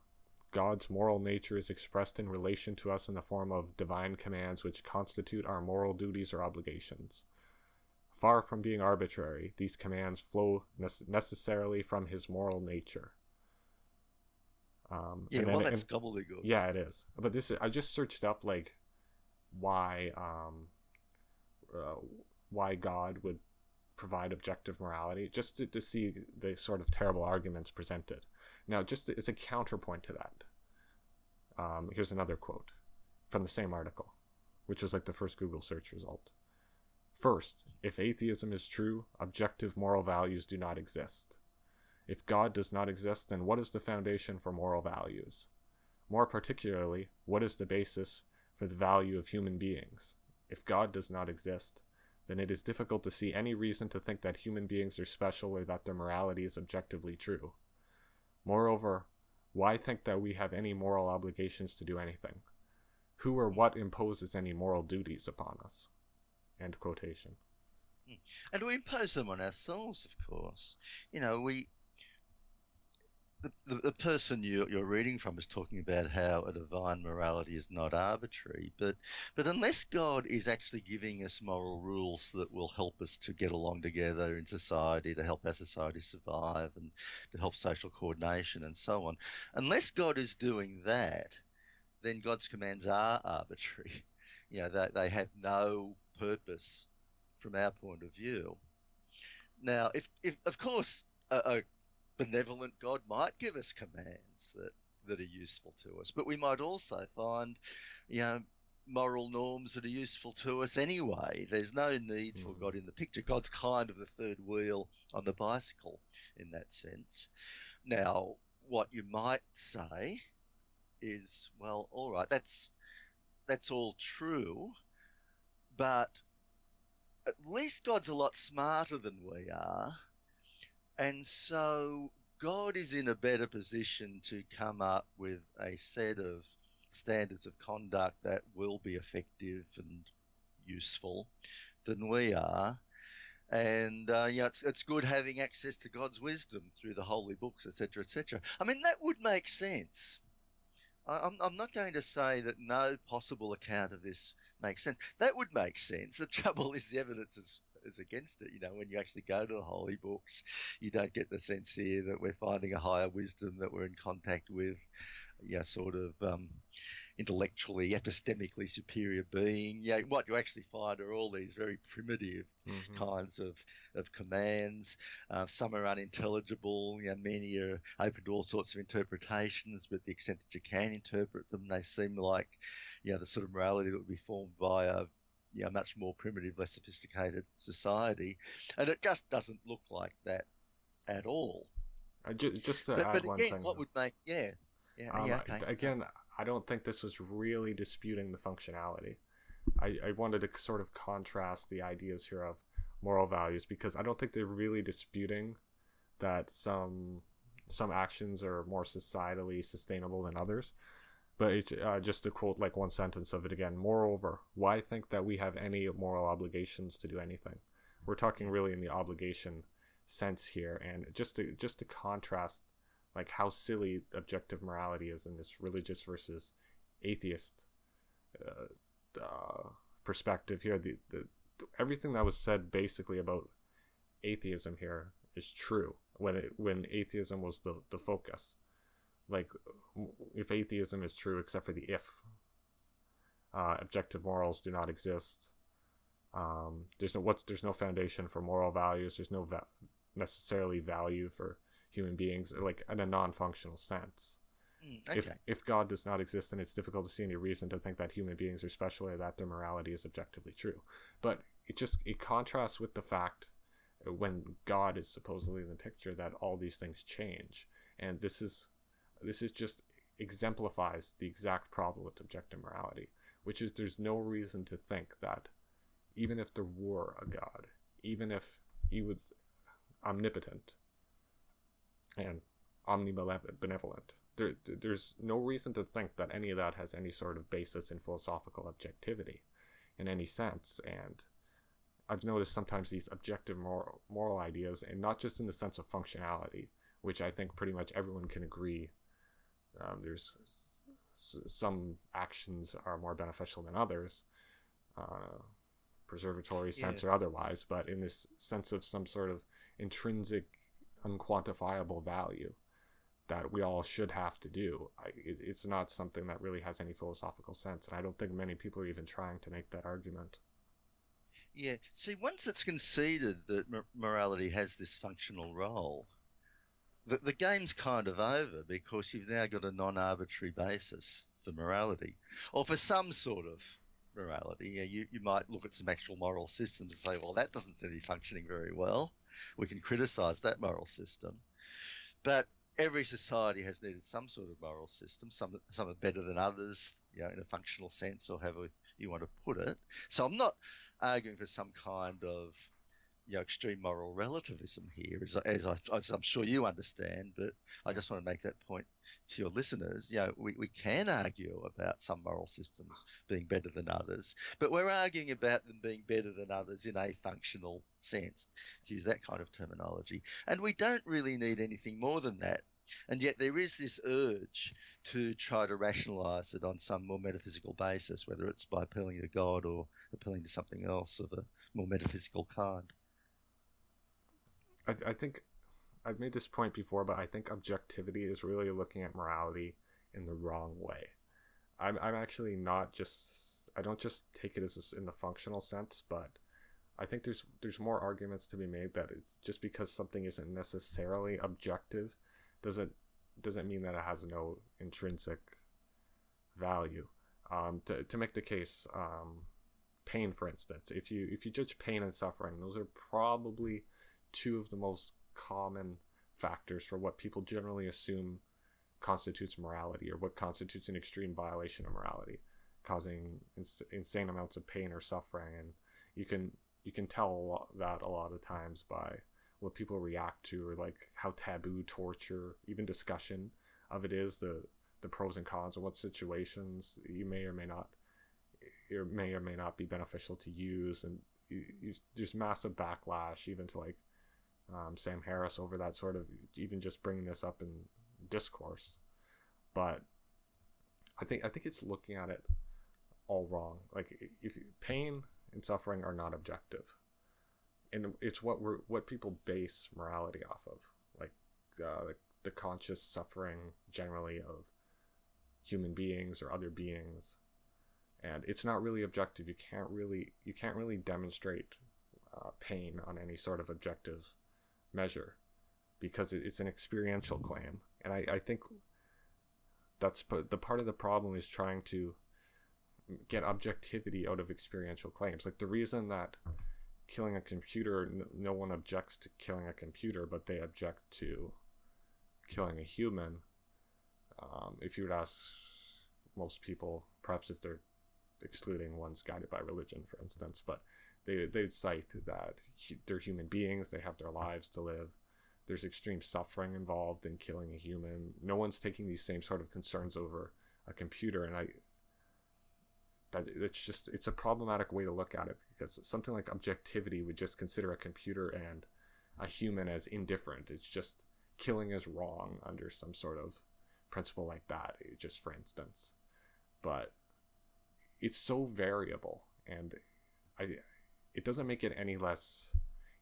Speaker 1: God's moral nature is expressed in relation to us in the form of divine commands which constitute our moral duties or obligations. Far from being arbitrary, these commands flow necessarily from his moral nature.
Speaker 2: Yeah, well, that's gobbledygook.
Speaker 1: Yeah, it is. But I just searched up like why why God would provide objective morality, just to see the sort of terrible arguments presented. Now, just as a counterpoint to that, here's another quote from the same article, which was like the first Google search result. First, if atheism is true, objective moral values do not exist. If God does not exist, then what is the foundation for moral values? More particularly, what is the basis for the value of human beings? If God does not exist, then it is difficult to see any reason to think that human beings are special or that their morality is objectively true. Moreover, why think that we have any moral obligations to do anything? Who or what imposes any moral duties upon us? End quotation.
Speaker 2: And we impose them on ourselves, of course. The person you're reading from is talking about how a divine morality is not arbitrary, but unless God is actually giving us moral rules that will help us to get along together in society, to help our society survive, and to help social coordination and so on, unless God is doing that, then God's commands are arbitrary. They have no purpose from our point of view. Now, if of course a benevolent God might give us commands that are useful to us, but we might also find, moral norms that are useful to us anyway. There's no need for God in the picture. God's kind of the third wheel on the bicycle in that sense. Now, what you might say is, well, all right, that's all true, but at least God's a lot smarter than we are. And so God is in a better position to come up with a set of standards of conduct that will be effective and useful than we are. And it's good having access to God's wisdom through the holy books, etc., etc. I mean, that would make sense. I'm not going to say that no possible account of this makes sense. That would make sense. The trouble is the evidence is against it. When you actually go to the holy books, you don't get the sense here that we're finding a higher wisdom that we're in contact with, sort of intellectually, epistemically superior being. What you actually find are all these very primitive kinds of commands. Some are unintelligible. Many are open to all sorts of interpretations, but the extent that you can interpret them, they seem like, the sort of morality that would be formed by a much more primitive, less sophisticated society. And it just doesn't look like that at all.
Speaker 1: Just to add one
Speaker 2: again,
Speaker 1: thing.
Speaker 2: what would make, okay.
Speaker 1: Again, I don't think this was really disputing the functionality. I wanted to sort of contrast the ideas here of moral values, because I don't think they're really disputing that some actions are more societally sustainable than others. But it's, just to quote like one sentence of it again, moreover, why think that we have any moral obligations to do anything? We're talking really in the obligation sense here, and just to contrast like how silly objective morality is in this religious versus atheist perspective here. The everything that was said basically about atheism here is true when atheism was the focus. Like, if atheism is true, except for the if, objective morals do not exist. There's no foundation for moral values. There's no necessarily value for human beings, like in a non-functional sense.
Speaker 2: Okay.
Speaker 1: If God does not exist, then it's difficult to see any reason to think that human beings are special or that their morality is objectively true. But it contrasts with the fact when God is supposedly in the picture that all these things change, and this is just exemplifies the exact problem with objective morality, which is there's no reason to think that even if there were a God, even if he was omnipotent and omnibenevolent, there's no reason to think that any of that has any sort of basis in philosophical objectivity in any sense. And I've noticed sometimes these objective moral ideas, and not just in the sense of functionality, which I think pretty much everyone can agree. There's some actions are more beneficial than others, preservatory sense
Speaker 2: Yeah.
Speaker 1: or otherwise, but in this sense of some sort of intrinsic, unquantifiable value that we all should have to do. It's not something that really has any philosophical sense, and I don't think many people are even trying to make that argument.
Speaker 2: Yeah. See, once it's conceded that morality has this functional role, the game's kind of over because you've now got a non-arbitrary basis for morality, or for some sort of morality. You might look at some actual moral systems and say, well, that doesn't seem to be functioning very well. We can criticize that moral system. But every society has needed some sort of moral system. Some are better than others, in a functional sense, or however you want to put it. So I'm not arguing for some kind of extreme moral relativism here, as I'm sure you understand. But I just want to make that point to your listeners. We can argue about some moral systems being better than others, but we're arguing about them being better than others in a functional sense, to use that kind of terminology. And we don't really need anything more than that. And yet there is this urge to try to rationalize it on some more metaphysical basis, whether it's by appealing to God or appealing to something else of a more metaphysical kind.
Speaker 1: I think I've made this point before, but I think objectivity is really looking at morality in the wrong way. I'm actually not just, I don't just take it as in the functional sense, but I think there's more arguments to be made that it's just because something isn't necessarily objective doesn't mean that it has no intrinsic value. To make the case, pain, for instance, if you judge pain and suffering, those are probably two of the most common factors for what people generally assume constitutes morality, or what constitutes an extreme violation of morality, causing insane amounts of pain or suffering. And you can tell that a lot of times by what people react to, or like how taboo torture, even discussion of it is, the pros and cons, and what situations you may or may not be beneficial to use. And there's massive backlash even to like Sam Harris over that sort of, even just bringing this up in discourse. But I think it's looking at it all wrong. Like, if pain and suffering are not objective, and it's what people base morality off of, like the conscious suffering generally of human beings or other beings, and it's not really objective. You can't really demonstrate pain on any sort of objective measure, because it's an experiential claim. And I think that's the part of the problem, is trying to get objectivity out of experiential claims. Like, the reason that killing a computer, no one objects to killing a computer, but they object to killing a human. If you would ask most people, perhaps if they're excluding ones guided by religion, for instance, but they'd cite that they're human beings, they have their lives to live, there's extreme suffering involved in killing a human. No one's taking these same sort of concerns over a computer. And it's a problematic way to look at it, because something like objectivity would just consider a computer and a human as indifferent. It's just killing is wrong under some sort of principle like that, just for instance. But it's so variable, and it doesn't make it any less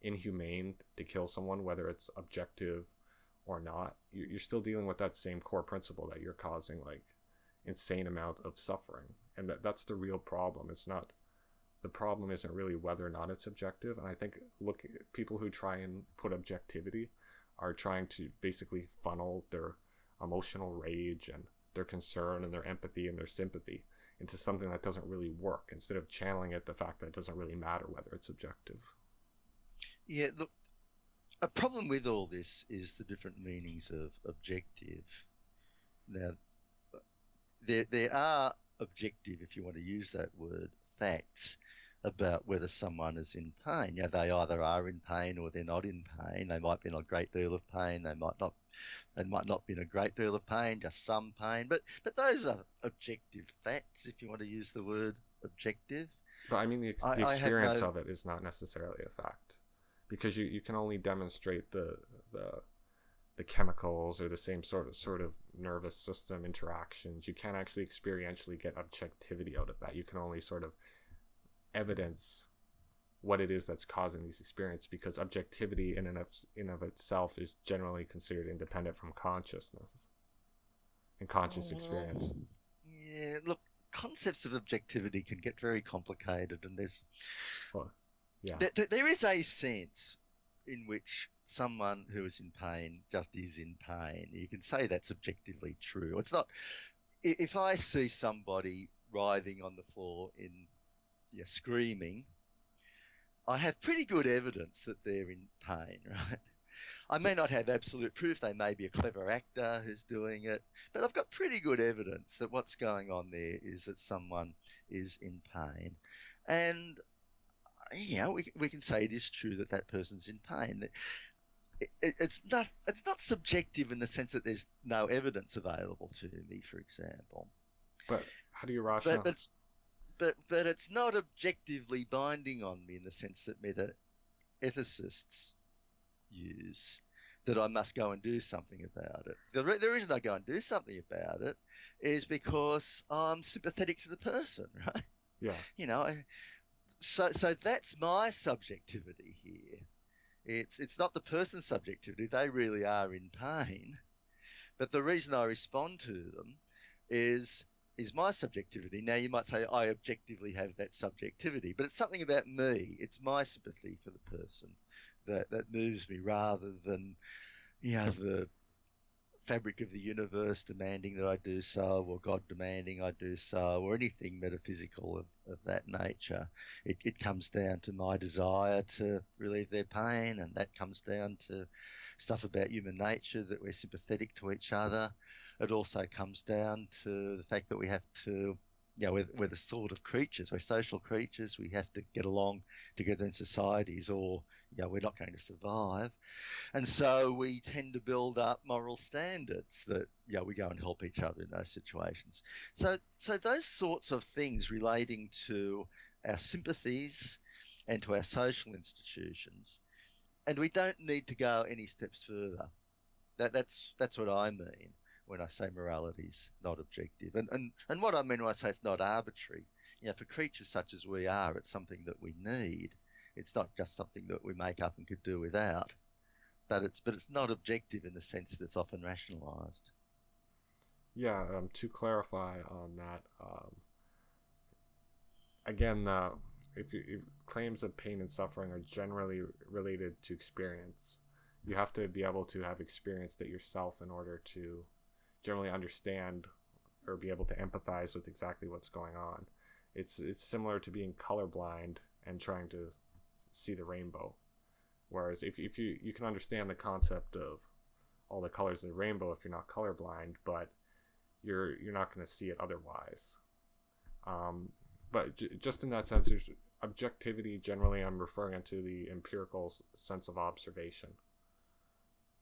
Speaker 1: inhumane to kill someone, whether it's objective or not. You're still dealing with that same core principle, that you're causing like insane amount of suffering, and that's the real problem. It's not, the problem isn't really whether or not it's objective. And I think people who try and put objectivity are trying to basically funnel their emotional rage and their concern and their empathy and their sympathy into something that doesn't really work, instead of channeling it the fact that it doesn't really matter whether it's objective.
Speaker 2: Yeah, look, a problem with all this is the different meanings of objective. Now, there are objective, if you want to use that word, facts about whether someone is in pain. They either are in pain or they're not in pain. They might be in a great deal of pain. They might not be in a great deal of pain, just some pain. But those are objective facts, if you want to use the word objective.
Speaker 1: But I mean, the experience of it is not necessarily a fact, because you can only demonstrate the chemicals or the same sort of nervous system interactions. You can't actually experientially get objectivity out of that. You can only sort of evidence what it is that's causing these experiences, because objectivity in of itself is generally considered independent from consciousness and conscious experience.
Speaker 2: Yeah, look, concepts of objectivity can get very complicated, and
Speaker 1: Well, yeah,
Speaker 2: there is a sense in which someone who is in pain just is in pain. You can say that's objectively true. It's not. If I see somebody writhing on the floor in, yeah, screaming, I have pretty good evidence that they're in pain, right? I may not have absolute proof. They may be a clever actor who's doing it, but I've got pretty good evidence that what's going on there is that someone is in pain. And, we can say it is true that that person's in pain. It's not subjective in the sense that there's no evidence available to me, for example.
Speaker 1: but how do you
Speaker 2: But
Speaker 1: rationalize?
Speaker 2: but it's not objectively binding on me in the sense that meta ethicists use, that I must go and do something about it. The reason I go and do something about it is because I'm sympathetic to the person, right?
Speaker 1: Yeah,
Speaker 2: You know, so that's my subjectivity here. It's not the person's subjectivity. They really are in pain, but the reason I respond to them is is my subjectivity. Now you might say I objectively have that subjectivity, but it's something about me. It's my sympathy for the person that moves me, rather than the fabric of the universe demanding that I do so, or God demanding I do so, or anything metaphysical of that nature. It comes down to my desire to relieve their pain, and that comes down to stuff about human nature, that we're sympathetic to each other. It also comes down to the fact that we have to, we're the sort of creatures, we're social creatures, we have to get along together in societies, or we're not going to survive. And so we tend to build up moral standards that, we go and help each other in those situations. So those sorts of things relating to our sympathies and to our social institutions, and we don't need to go any steps further. That's what I mean when I say morality's not objective, and what I mean when I say it's not arbitrary. For creatures such as we are, it's something that we need. It's not just something that we make up and could do without. But it's not objective in the sense that it's often rationalized.
Speaker 1: yeah. To clarify on that, again, if claims of pain and suffering are generally related to experience, you have to be able to have experienced it yourself in order to generally understand or be able to empathize with exactly what's going on. It's similar to being colorblind and trying to see the rainbow. Whereas if you can understand the concept of all the colors of the rainbow if you're not colorblind, but you're not going to see it otherwise. But just in that sense, there's objectivity. Generally, I'm referring to the empirical sense of observation.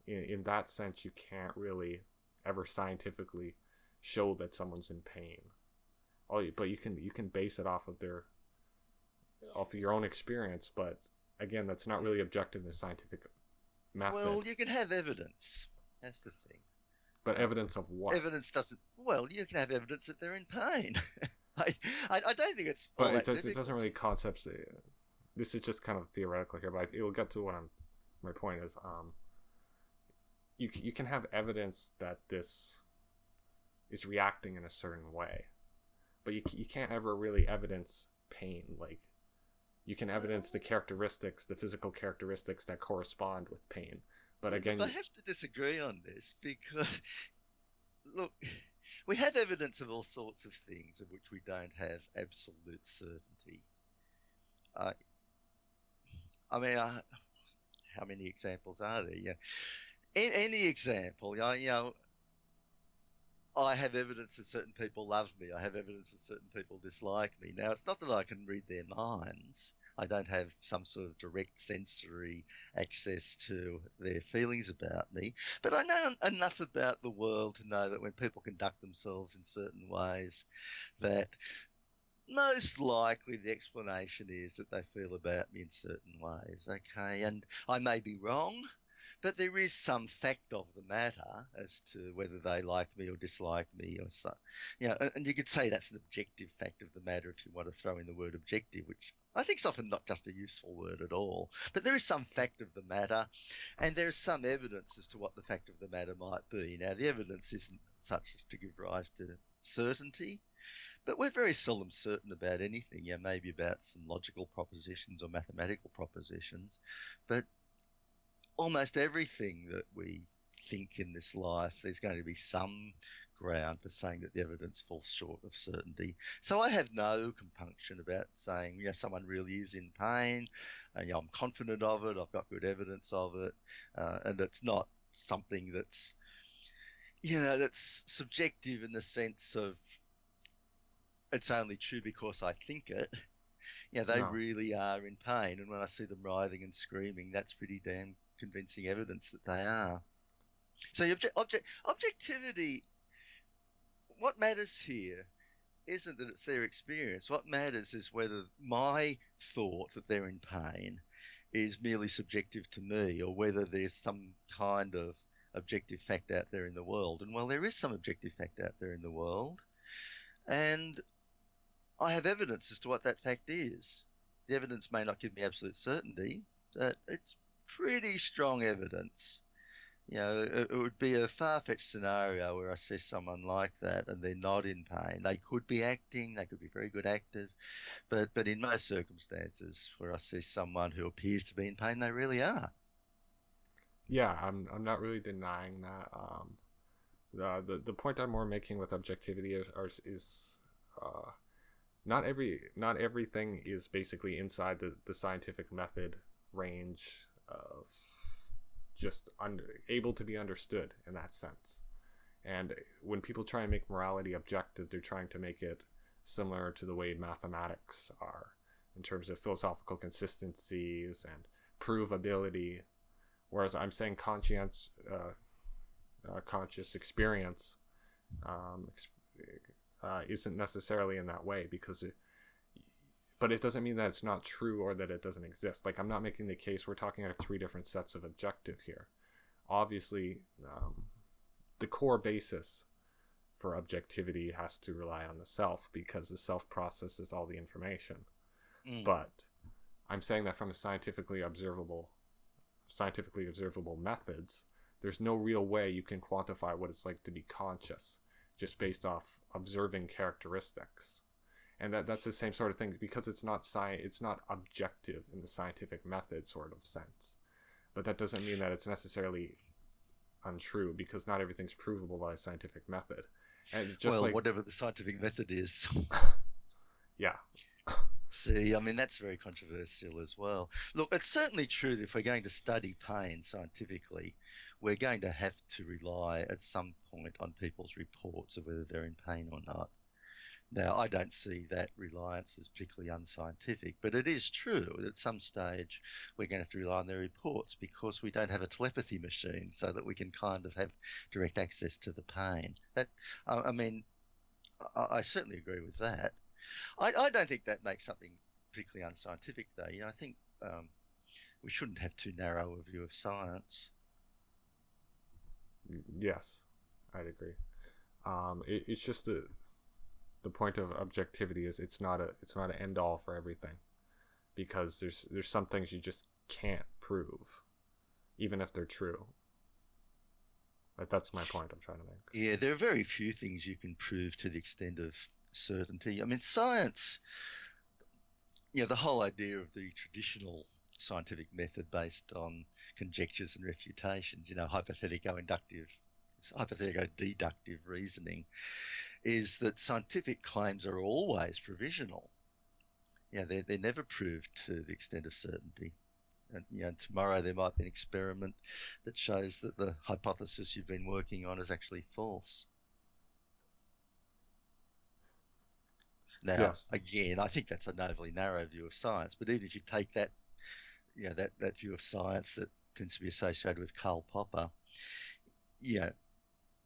Speaker 1: In that sense, you can't really ever scientifically show that someone's in pain. But you can base it off of your own experience. But again, that's not really objective in the scientific
Speaker 2: Well,
Speaker 1: method.
Speaker 2: you can have evidence. That's the thing.
Speaker 1: But evidence of what?
Speaker 2: Evidence doesn't. Well, you can have evidence that they're in pain. I, I don't think it's all
Speaker 1: But
Speaker 2: that
Speaker 1: it doesn't
Speaker 2: difficult.
Speaker 1: really concepts. This is just kind of theoretical here, but it will get to what I'm. My point is, you can have evidence that this is reacting in a certain way, but you can't ever really evidence pain. Like you can evidence the characteristics, the physical characteristics that correspond with pain. But
Speaker 2: Look,
Speaker 1: again,
Speaker 2: I have to disagree on this because, look, we have evidence of all sorts of things of which we don't have absolute certainty. Uh, I mean, how many examples are there? Yeah, in any example, I have evidence that certain people love me. I have evidence that certain people dislike me. Now, it's not that I can read their minds. I don't have some sort of direct sensory access to their feelings about me, but I know enough about the world to know that when people conduct themselves in certain ways, that most likely the explanation is that they feel about me in certain ways. Okay, and I may be wrong, but there is some fact of the matter as to whether they like me or dislike me, or so. And you could say that's an objective fact of the matter if you want to throw in the word objective, which I think it's often not just a useful word at all, but there is some fact of the matter, and there is some evidence as to what the fact of the matter might be. Now, the evidence isn't such as to give rise to certainty, but we're very seldom certain about anything. Yeah, maybe about some logical propositions or mathematical propositions, but almost everything that we think in this life, there's going to be some ground for saying that the evidence falls short of certainty. So I have no compunction about saying, yeah, someone really is in pain. I'm confident of it. I've got good evidence of it, and it's not something that's that's subjective in the sense of it's only true because I think it. Yeah, they
Speaker 1: No.
Speaker 2: really are in pain, and when I see them writhing and screaming, that's pretty damn convincing evidence that they are. So objectivity, what matters here isn't that it's their experience. What matters is whether my thought that they're in pain is merely subjective to me or whether there's some kind of objective fact out there in the world. And well, there is some objective fact out there in the world. And I have evidence as to what that fact is. The evidence may not give me absolute certainty, but it's pretty strong evidence. It would be a far-fetched scenario where I see someone like that and they're not in pain. They could be acting, they could be very good actors, but in most circumstances where I see someone who appears to be in pain, they really are.
Speaker 1: Yeah, I'm not really denying that. The point I'm more making with objectivity is not everything is basically inside the scientific method range of just able to be understood in that sense. And when people try and make morality objective, they're trying to make it similar to the way mathematics are in terms of philosophical consistencies and provability. Whereas I'm saying conscious experience isn't necessarily in that way but it doesn't mean that it's not true or that it doesn't exist. Like, I'm not making the case we're talking about three different sets of objective here. Obviously, the core basis for objectivity has to rely on the self because the self processes all the information.
Speaker 2: Mm.
Speaker 1: But I'm saying that from a scientifically observable methods, there's no real way you can quantify what it's like to be conscious just based off observing characteristics. And that's the same sort of thing because it's not objective in the scientific method sort of sense. But that doesn't mean that it's necessarily untrue because not everything's provable by a scientific method. And just
Speaker 2: whatever the scientific method is.
Speaker 1: Yeah.
Speaker 2: See, I mean, that's very controversial as well. Look, it's certainly true that if we're going to study pain scientifically, we're going to have to rely at some point on people's reports of whether they're in pain or not. Now, I don't see that reliance as particularly unscientific, but it is true that at some stage we're going to have to rely on their reports because we don't have a telepathy machine so that we can kind of have direct access to the pain. I mean, I certainly agree with that. I don't think that makes something particularly unscientific, though. I think we shouldn't have too narrow a view of science.
Speaker 1: Yes, I'd agree. It's just the point of objectivity is it's not an end all for everything because there's some things you just can't prove even if they're true. That's my point I'm trying to make.
Speaker 2: Yeah, there are very few things you can prove to the extent of certainty. I mean, science, the whole idea of the traditional scientific method based on conjectures and refutations, hypothetico-deductive reasoning, is that scientific claims are always provisional. They're never proved to the extent of certainty. And tomorrow there might be an experiment that shows that the hypothesis you've been working on is actually false. Now,
Speaker 1: yes.
Speaker 2: Again, I think that's an overly narrow view of science. But even if you take that, that view of science that tends to be associated with Karl Popper,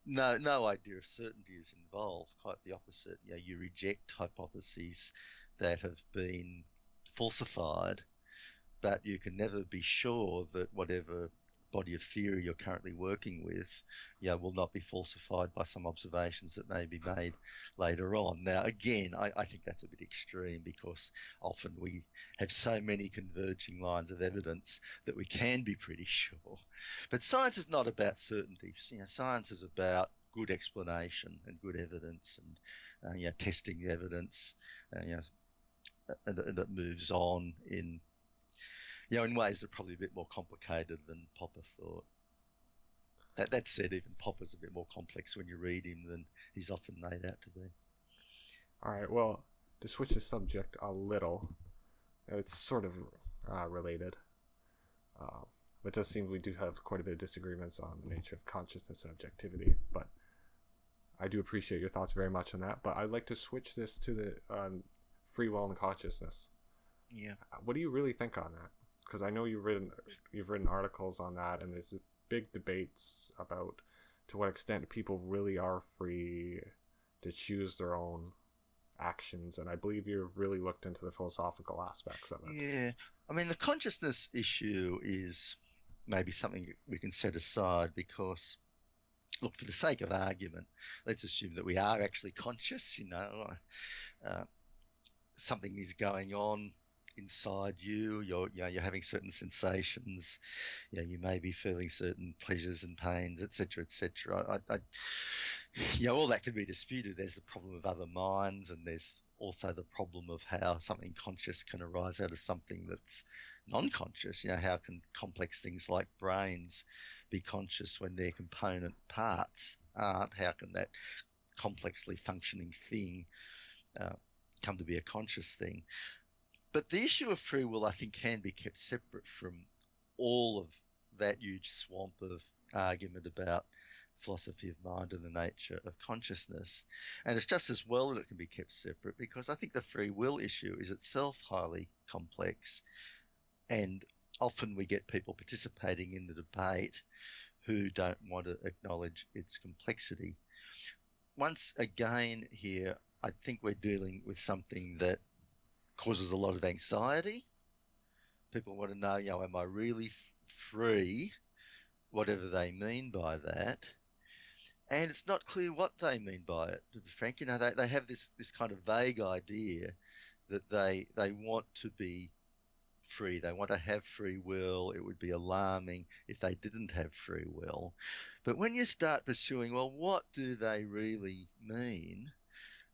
Speaker 2: no idea of certainty is involved. Quite the opposite. You reject hypotheses that have been falsified, but you can never be sure that whatever body of theory you're currently working with, will not be falsified by some observations that may be made later on. Now, again, I think that's a bit extreme, because often we have so many converging lines of evidence that we can be pretty sure. But science is not about certainty. Science is about good explanation and good evidence, and testing the evidence, and it moves on in ways that are probably a bit more complicated than Popper thought. That said, even Popper's a bit more complex when you read him than he's often made out to be.
Speaker 1: All right, well, to switch the subject a little, it's sort of related. It does seem we do have quite a bit of disagreements on the nature of consciousness and objectivity, but I do appreciate your thoughts very much on that. But I'd like to switch this to the free will and consciousness.
Speaker 2: Yeah.
Speaker 1: What do you really think on that? Because I know you've written articles on that, and there's big debates about to what extent people really are free to choose their own actions, and I believe you've really looked into the philosophical aspects of it.
Speaker 2: Yeah. I mean, the consciousness issue is maybe something we can set aside, because, look, for the sake of argument, let's assume that we are actually conscious. Something is going on inside you. You're having certain sensations. You may be feeling certain pleasures and pains, etc., etc. All that can be disputed. There's the problem of other minds, and there's also the problem of how something conscious can arise out of something that's non-conscious. How can complex things like brains be conscious when their component parts aren't? How can that complexly functioning thing come to be a conscious thing? But the issue of free will, I think, can be kept separate from all of that huge swamp of argument about philosophy of mind and the nature of consciousness. And it's just as well that it can be kept separate, because I think the free will issue is itself highly complex, and often we get people participating in the debate who don't want to acknowledge its complexity. Once again here, I think we're dealing with something that causes a lot of anxiety. People want to know, am I really free? Whatever they mean by that. And it's not clear what they mean by it, to be frank. They have this kind of vague idea that they want to be free. They want to have free will. It would be alarming if they didn't have free will. But when you start pursuing, well, what do they really mean?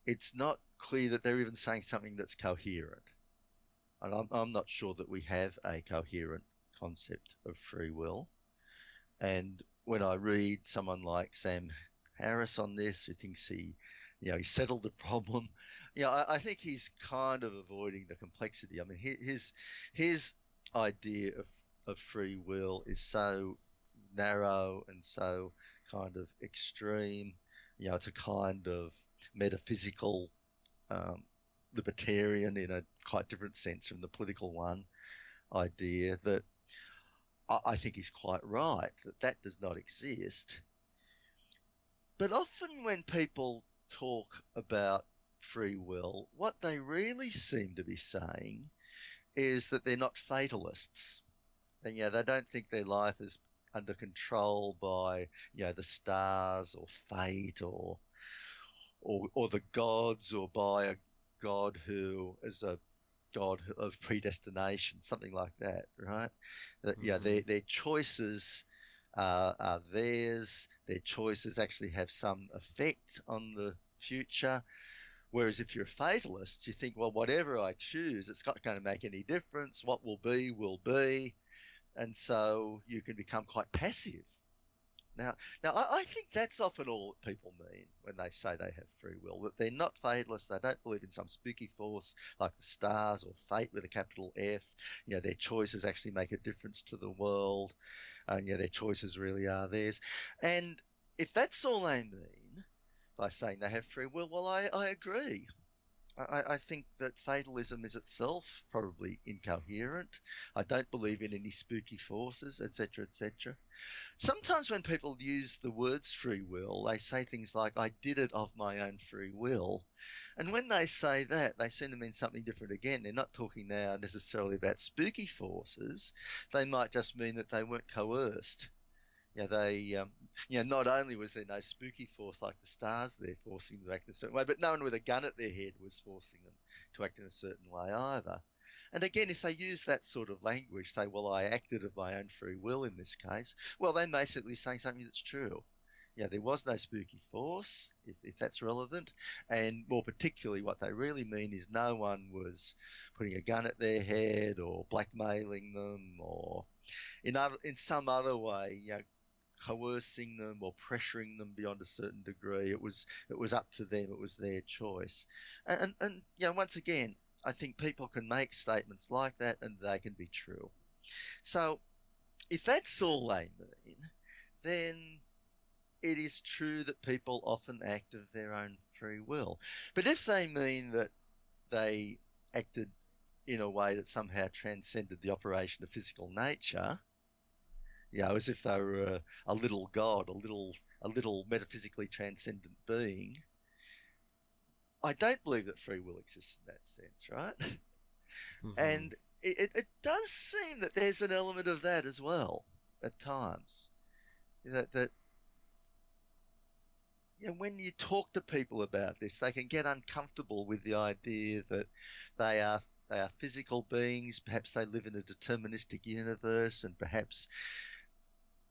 Speaker 2: It's not clear that they're even saying something that's coherent. And I'm not sure that we have a coherent concept of free will. And when I read someone like Sam Harris on this, who thinks he settled the problem, I think he's kind of avoiding the complexity. I mean, his idea of free will is so narrow and so kind of extreme. It's a kind of metaphysical libertarian in a quite different sense from the political one idea, that I think he's quite right, that does not exist. But often when people talk about free will, what they really seem to be saying is that they're not fatalists. And they don't think their life is under control by the stars or fate or the gods, or by a god who is a god of predestination, something like that, right? That their choices are theirs. Their choices actually have some effect on the future. Whereas if you're a fatalist, you think, well, whatever I choose, it's not going to make any difference. What will be, and so you can become quite passive. Now, I think that's often all that people mean when they say they have free will, that they're not fatalists. They don't believe in some spooky force like the stars or fate with a capital F. Their choices actually make a difference to the world. Their choices really are theirs. And if that's all they mean by saying they have free will, well, I agree. I think that fatalism is itself probably incoherent. I don't believe in any spooky forces, etc., etc. Sometimes when people use the words free will, they say things like, I did it of my own free will. And when they say that, they seem to mean something different again. They're not talking now necessarily about spooky forces. They might just mean that they weren't coerced. Not only was there no spooky force like the stars there forcing them to act in a certain way, but no one with a gun at their head was forcing them to act in a certain way either. And again, if they use that sort of language, say, well, I acted of my own free will in this case, well, they're basically saying something that's true. There was no spooky force, if that's relevant. And more particularly, what they really mean is no one was putting a gun at their head or blackmailing them or in some other way, coercing them or pressuring them beyond a certain degree. It was up to them. It was their choice. And once again, I think people can make statements like that and they can be true. So if that's all they mean, then it is true that people often act of their own free will. But if they mean that they acted in a way that somehow transcended the operation of physical nature, as if they were a little god, a little metaphysically transcendent being. I don't believe that free will exists in that sense, right?
Speaker 1: Mm-hmm.
Speaker 2: And it does seem that there's an element of that as well at times. That when you talk to people about this, they can get uncomfortable with the idea that they are they are physical beings. Perhaps they live in a deterministic universe, and perhaps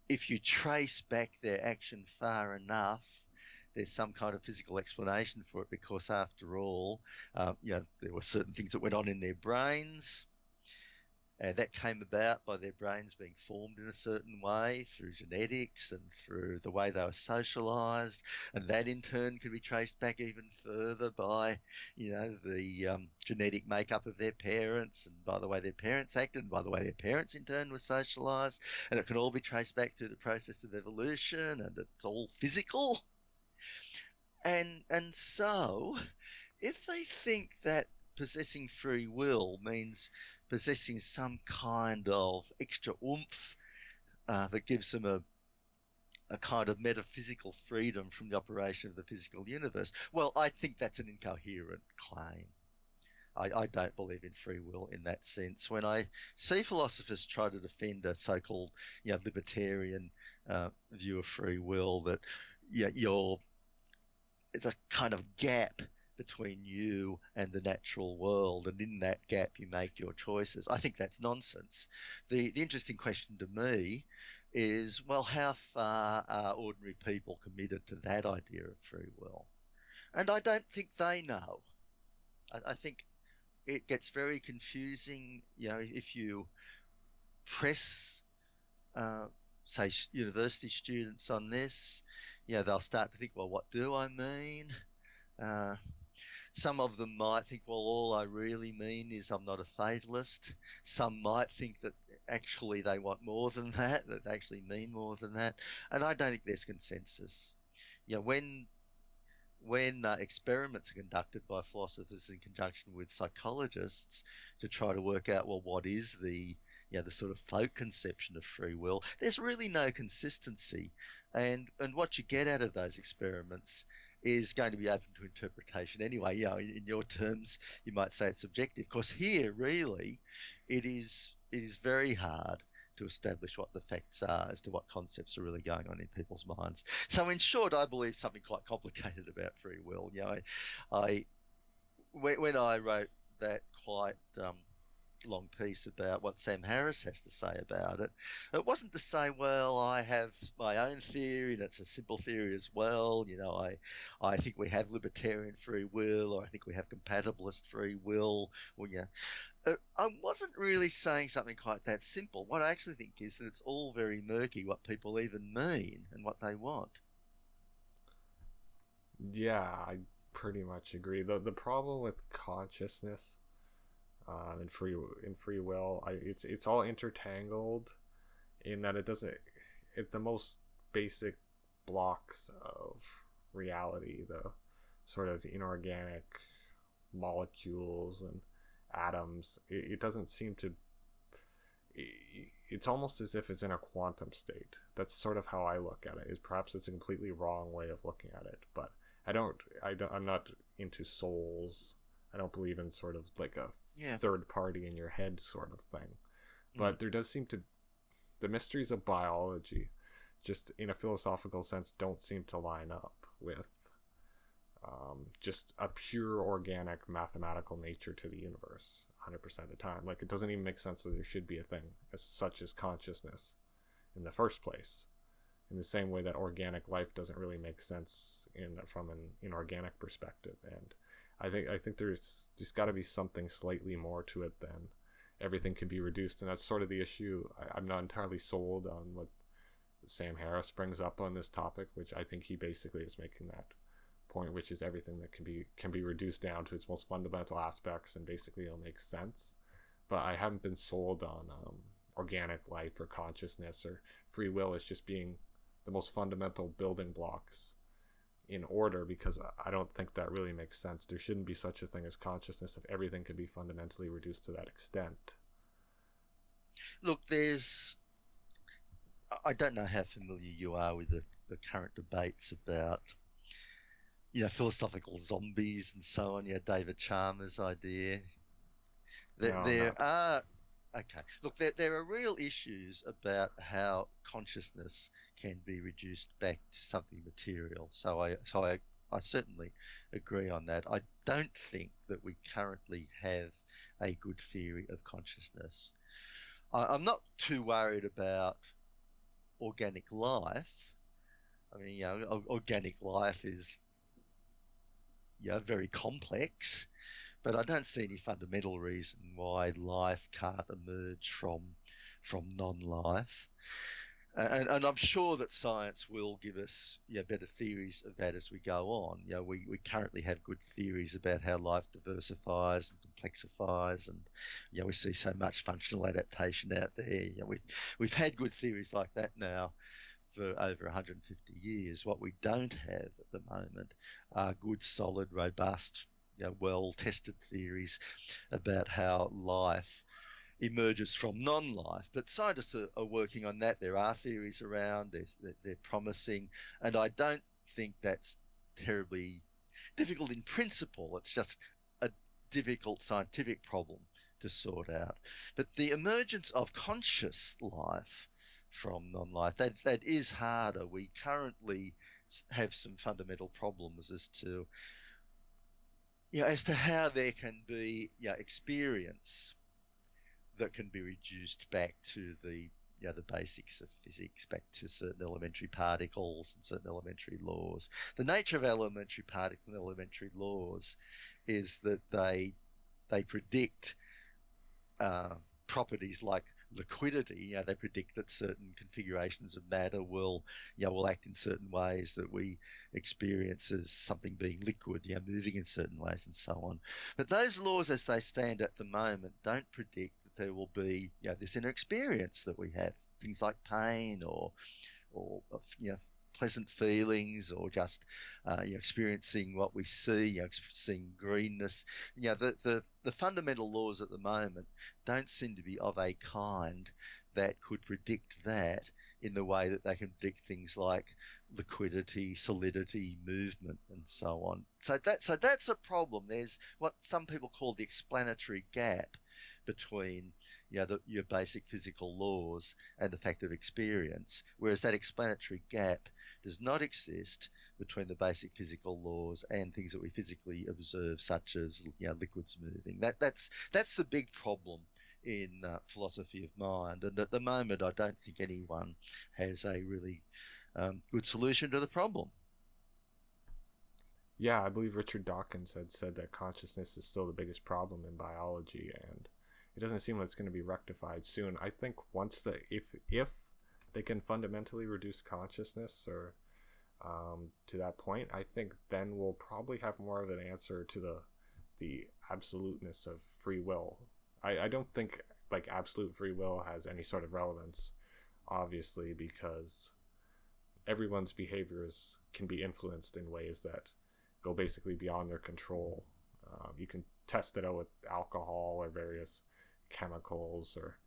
Speaker 2: if you trace back their action far enough, there's some kind of physical explanation for it because, after all, there were certain things that went on in their brains. And that came about by their brains being formed in a certain way through genetics and through the way they were socialized. And that in turn could be traced back even further by, the genetic makeup of their parents and by the way their parents acted and by the way their parents in turn were socialized. And it can all be traced back through the process of evolution, and it's all physical. And so if they think that possessing free will means possessing some kind of extra oomph that gives them a kind of metaphysical freedom from the operation of the physical universe, well, I think that's an incoherent claim. I don't believe in free will in that sense. When I see philosophers try to defend a so-called libertarian view of free will, that it's a kind of gap between you and the natural world, and in that gap you make your choices. I think that's nonsense. The interesting question to me is, well, how far are ordinary people committed to that idea of free will? And I don't think they know. I think it gets very confusing, if you press, uh, say, university students on this. They'll start to think, well, what do I mean? Uh, Some of them might think, well, all I really mean is I'm not a fatalist. Some might think that actually they want more than that they actually mean more than that. And I don't think there's consensus. When experiments are conducted by philosophers in conjunction with psychologists to try to work out, well, what is the sort of folk conception of free will, there's really no consistency. And what you get out of those experiments is going to be open to interpretation anyway. In your terms, you might say it's subjective. Because here, really, it is very hard to establish what the facts are as to what concepts are really going on in people's minds. So, in short, I believe something quite complicated about free will. I when I wrote that quite long piece about what Sam Harris has to say about it, it wasn't to say, well, I have my own theory and it's a simple theory as well. I think we have libertarian free will, or I think we have compatibilist free will. Or I wasn't really saying something quite that simple. What I actually think is that it's all very murky what people even mean and what they want.
Speaker 1: Yeah, I pretty much agree. The problem with consciousness and free will, it's all intertangled in that it doesn't. It the most basic blocks of reality, the sort of inorganic molecules and atoms. It doesn't seem to. It's almost as if it's in a quantum state. That's sort of how I look at it. Is perhaps it's a completely wrong way of looking at it, but I'm not into souls. I don't believe in sort of like a third party in your head sort of thing. But there does seem to, the mysteries of biology, just in a philosophical sense, don't seem to line up with just a pure organic mathematical nature to the universe 100% of the time. Like, it doesn't even make sense that there should be a thing as such as consciousness in the first place, in the same way that organic life doesn't really make sense from an inorganic perspective. And I think there's got to be something slightly more to it than everything can be reduced. And that's sort of the issue. I'm not entirely sold on what Sam Harris brings up on this topic, which I think he basically is making that point, which is everything that can be reduced down to its most fundamental aspects, and basically it'll make sense. But I haven't been sold on organic life or consciousness or free will as just being the most fundamental building blocks in order, because I don't think that really makes sense. There shouldn't be such a thing as consciousness if everything could be fundamentally reduced to that extent.
Speaker 2: Look, I don't know how familiar you are with the current debates about, philosophical zombies and so on. David Chalmers' idea. There are, okay. Look, there are real issues about how consciousness can be reduced back to something material. So I certainly agree on that. I don't think that we currently have a good theory of consciousness. I'm not too worried about organic life. I mean, organic life is very complex, but I don't see any fundamental reason why life can't emerge from non-life. And I'm sure that science will give us better theories of that as we go on. We currently have good theories about how life diversifies and complexifies, and we see so much functional adaptation out there. We've had good theories like that now for over 150 years. What we don't have at the moment are good, solid, robust, well-tested theories about how life emerges from non-life. But scientists are working on that. There are theories around, they're promising, and I don't think that's terribly difficult in principle. It's just a difficult scientific problem to sort out. But the emergence of conscious life from non-life, that is harder. We currently have some fundamental problems as to how there can be experience that can be reduced back to the basics of physics, back to certain elementary particles and certain elementary laws. The nature of elementary particles and elementary laws is that they predict properties like liquidity. They predict that certain configurations of matter will act in certain ways that we experience as something being liquid, moving in certain ways and so on. But those laws as they stand at the moment don't predict that there will be this inner experience that we have, things like pain or pleasant feelings, or just experiencing what we see, seeing greenness. The fundamental laws at the moment don't seem to be of a kind that could predict that in the way that they can predict things like liquidity, solidity, movement, and so on. So that's a problem. There's what some people call the explanatory gap between your basic physical laws and the fact of experience, whereas that explanatory gap does not exist between the basic physical laws and things that we physically observe, such as liquids moving. That's the big problem in philosophy of mind, and at the moment I don't think anyone has a really good solution to the problem.
Speaker 1: Yeah, I believe Richard Dawkins had said that consciousness is still the biggest problem in biology, and it doesn't seem like it's going to be rectified soon. I think once if they can fundamentally reduce consciousness or to that point, I think then we'll probably have more of an answer to the absoluteness of free will. I don't think like absolute free will has any sort of relevance, obviously, because everyone's behaviors can be influenced in ways that go basically beyond their control. You can test it out with alcohol or various chemicals or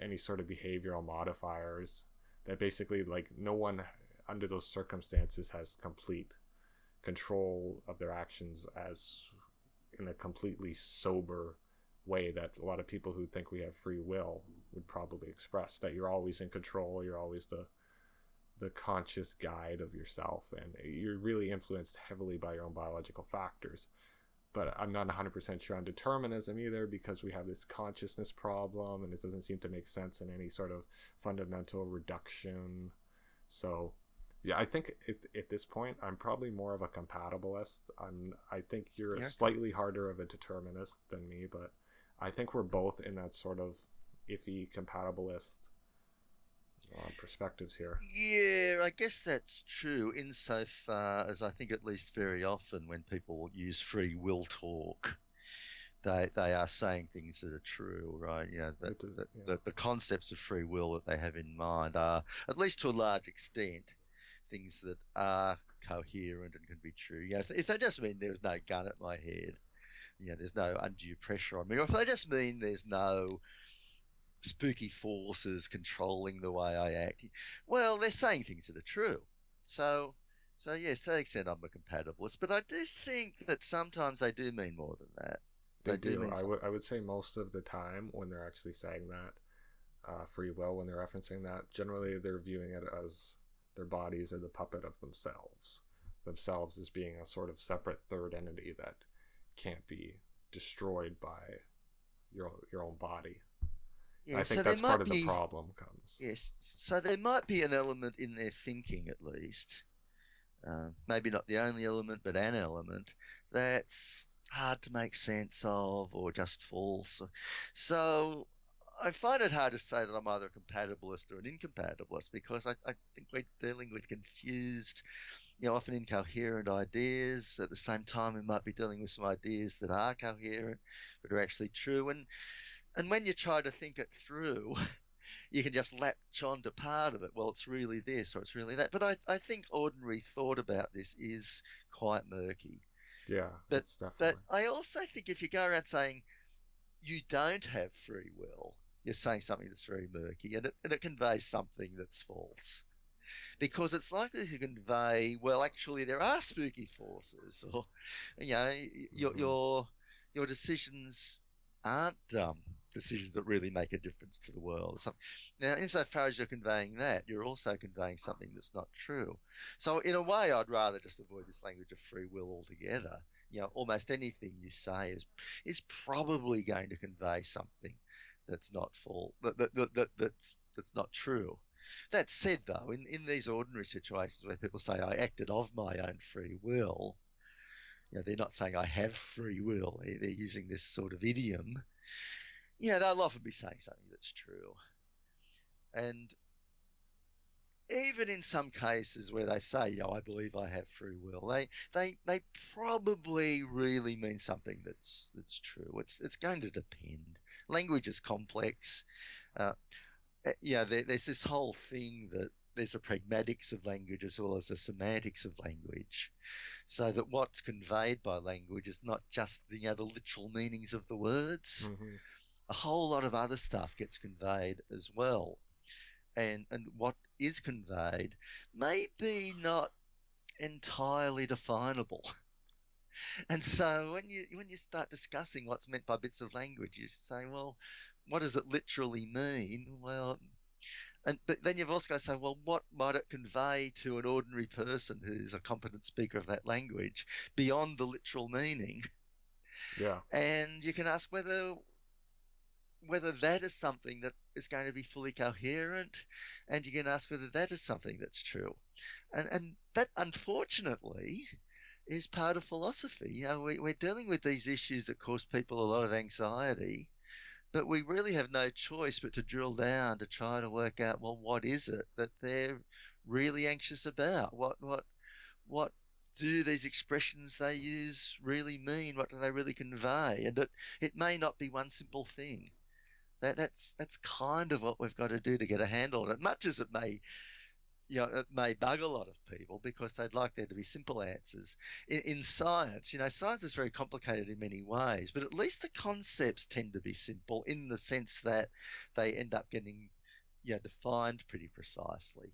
Speaker 1: any sort of behavioral modifiers that basically, like, no one under those circumstances has complete control of their actions as in a completely sober way that a lot of people who think we have free will would probably express, that you're always in control, you're always the conscious guide of yourself, and you're really influenced heavily by your own biological factors. But I'm not 100% sure on determinism either, because we have this consciousness problem and it doesn't seem to make sense in any sort of fundamental reduction. So yeah, I think at this point I'm probably more of a compatibilist. I think you're
Speaker 2: Yeah.
Speaker 1: slightly harder of a determinist than me, but I think we're both in that sort of iffy compatibilist perspectives here.
Speaker 2: Yeah, I guess that's true insofar as I think at least very often when people use free will talk, they are saying things that are true, right? You know,
Speaker 1: Yeah.
Speaker 2: the concepts of free will that they have in mind are, at least to a large extent, things that are coherent and can be true. You know, if they just mean there's no gun at my head, you know, there's no undue pressure on me, or if they just mean there's no spooky forces controlling the way I act, well, they're saying things that are true. So, so yes, to that extent, I'm a compatibilist, but I do think that sometimes they do mean more than that.
Speaker 1: They
Speaker 2: They do
Speaker 1: do.
Speaker 2: mean
Speaker 1: I
Speaker 2: something.
Speaker 1: would say most of the time when they're actually saying that, free will, when they're referencing that, generally they're viewing it as their bodies are the puppet of themselves as being a sort of separate third entity that can't be destroyed by your own body. I
Speaker 2: Yeah,
Speaker 1: think
Speaker 2: so there
Speaker 1: that's part
Speaker 2: might
Speaker 1: of the
Speaker 2: be,
Speaker 1: problem comes.
Speaker 2: yes, so there might be an element in their thinking at least, maybe not the only element, but an element that's hard to make sense of or just false. So I find it hard to say that I'm either a compatibilist or an incompatibilist because I think we're dealing with confused, you know, often incoherent ideas. At the same time, we might be dealing with some ideas that are coherent but are actually true. And when you try to think it through, you can just latch on to part of it. Well, it's really this or it's really that. But I think ordinary thought about this is quite murky.
Speaker 1: Yeah,
Speaker 2: But
Speaker 1: it's
Speaker 2: but
Speaker 1: definitely.
Speaker 2: I also think if you go around saying you don't have free will, you're saying something that's very murky, and it conveys something that's false. Because it's likely to convey, well, actually, there are spooky forces, or you know, your
Speaker 1: Mm-hmm.
Speaker 2: your your decisions aren't decisions that really make a difference to the world. So, now, insofar as you're conveying that, you're also conveying something that's not true. So, in a way, I'd rather just avoid this language of free will altogether. You know, almost anything you say is probably going to convey something that's not full that's not true. That said, though, in these ordinary situations where people say I acted of my own free will, you know, they're not saying I have free will. They're using this sort of idiom. You know, they'll often be saying something that's true. And even in some cases where they say, you know, I believe I have free will, they probably really mean something that's true. It's going to depend. Language is complex. Uh, yeah, there's this whole thing that there's a pragmatics of language as well as a semantics of language, so that what's conveyed by language is not just the, you know, the literal meanings of the words.
Speaker 1: Mm-hmm.
Speaker 2: A whole lot of other stuff gets conveyed as well, and what is conveyed may be not entirely definable. And so when you start discussing what's meant by bits of language, you say, well, what does it literally mean? Well, and but then you've also got to say, well, what might it convey to an ordinary person who's a competent speaker of that language beyond the literal meaning?
Speaker 1: Yeah.
Speaker 2: And you can ask whether that is something that is going to be fully coherent, and you can ask whether that is something that's true. And that unfortunately is part of philosophy. You know, we're dealing with these issues that cause people a lot of anxiety, but we really have no choice but to drill down to try to work out, well, what is it that they're really anxious about? What do these expressions they use really mean? What do they really convey? And it may not be one simple thing. That's kind of what we've got to do to get a handle on it. Much as it may, it may bug a lot of people because they'd like there to be simple answers. In science, science is very complicated in many ways, but at least the concepts tend to be simple in the sense that they end up getting defined pretty precisely.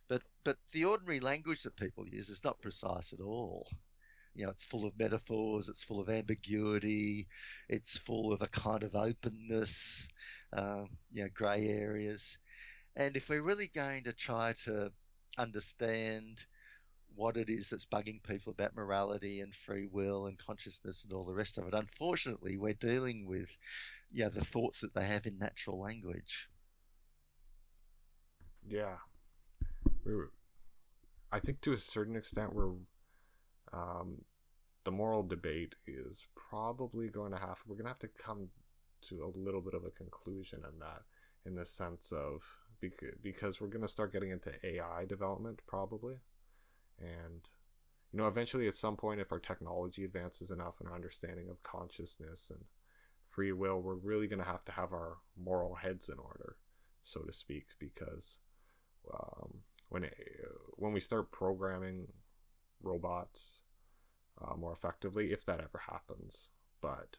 Speaker 2: But the ordinary language that people use is not precise at all. It's full of metaphors, it's full of ambiguity, it's full of a kind of openness, grey areas. And if we're really going to try to understand what it is that's bugging people about morality and free will and consciousness and all the rest of it, unfortunately, we're dealing with the thoughts that they have in natural language.
Speaker 1: Yeah. I think to a certain extent the moral debate is probably we're going to have to come to a little bit of a conclusion in that, in the sense of, because we're going to start getting into AI development probably, and eventually at some point, if our technology advances enough in our understanding of consciousness and free will, we're really going to have our moral heads in order, so to speak, because when we start programming robots more effectively, if that ever happens. But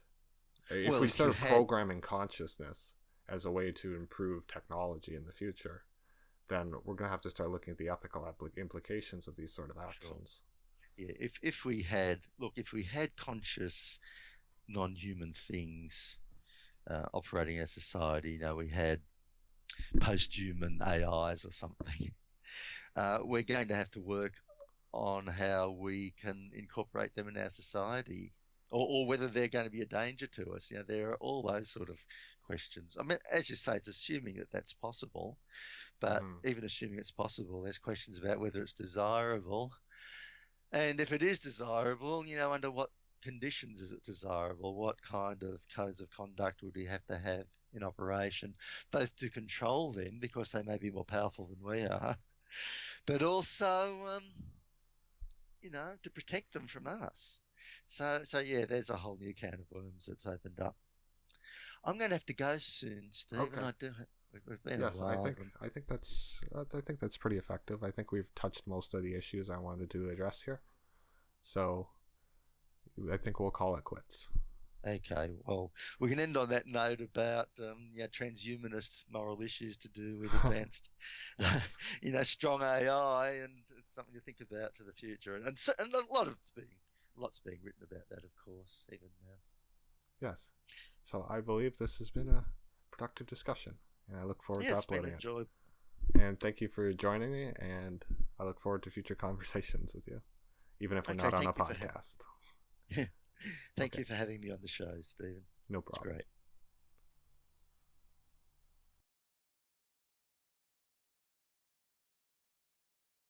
Speaker 1: if we start programming consciousness as a way to improve technology in the future, then we're going to have to start looking at the ethical implications of these sort of actions.
Speaker 2: Sure. Yeah, if we had conscious non-human things operating as society, we had post-human AIs or something, we're going to have to work on how we can incorporate them in our society, or whether they're going to be a danger to us. There are all those sort of questions. I mean, as you say, it's assuming that that's possible, but even assuming it's possible, there's questions about whether it's desirable, and if it is desirable, under what conditions is it desirable? What kind of codes of conduct would we have to have in operation, both to control them because they may be more powerful than we are, but also to protect them from us. So yeah, there's a whole new can of worms that's opened up. I'm going to have to go soon, Steve.
Speaker 1: Okay.
Speaker 2: We've been
Speaker 1: yes,
Speaker 2: a while.
Speaker 1: I think that's pretty effective. I think we've touched most of the issues I wanted to address here. So I think we'll call it quits.
Speaker 2: Okay, well, we can end on that note about transhumanist moral issues to do with advanced, strong AI, and it's something to think about for the future. And lots being written about that, of course, even now.
Speaker 1: Yes, so I believe this has been a productive discussion, and I look forward to uploading it. And thank you for joining me, and I look forward to future conversations with you, even if we're not on a podcast.
Speaker 2: Thank you for having me on the show, Stephen.
Speaker 1: No problem.
Speaker 2: It's great.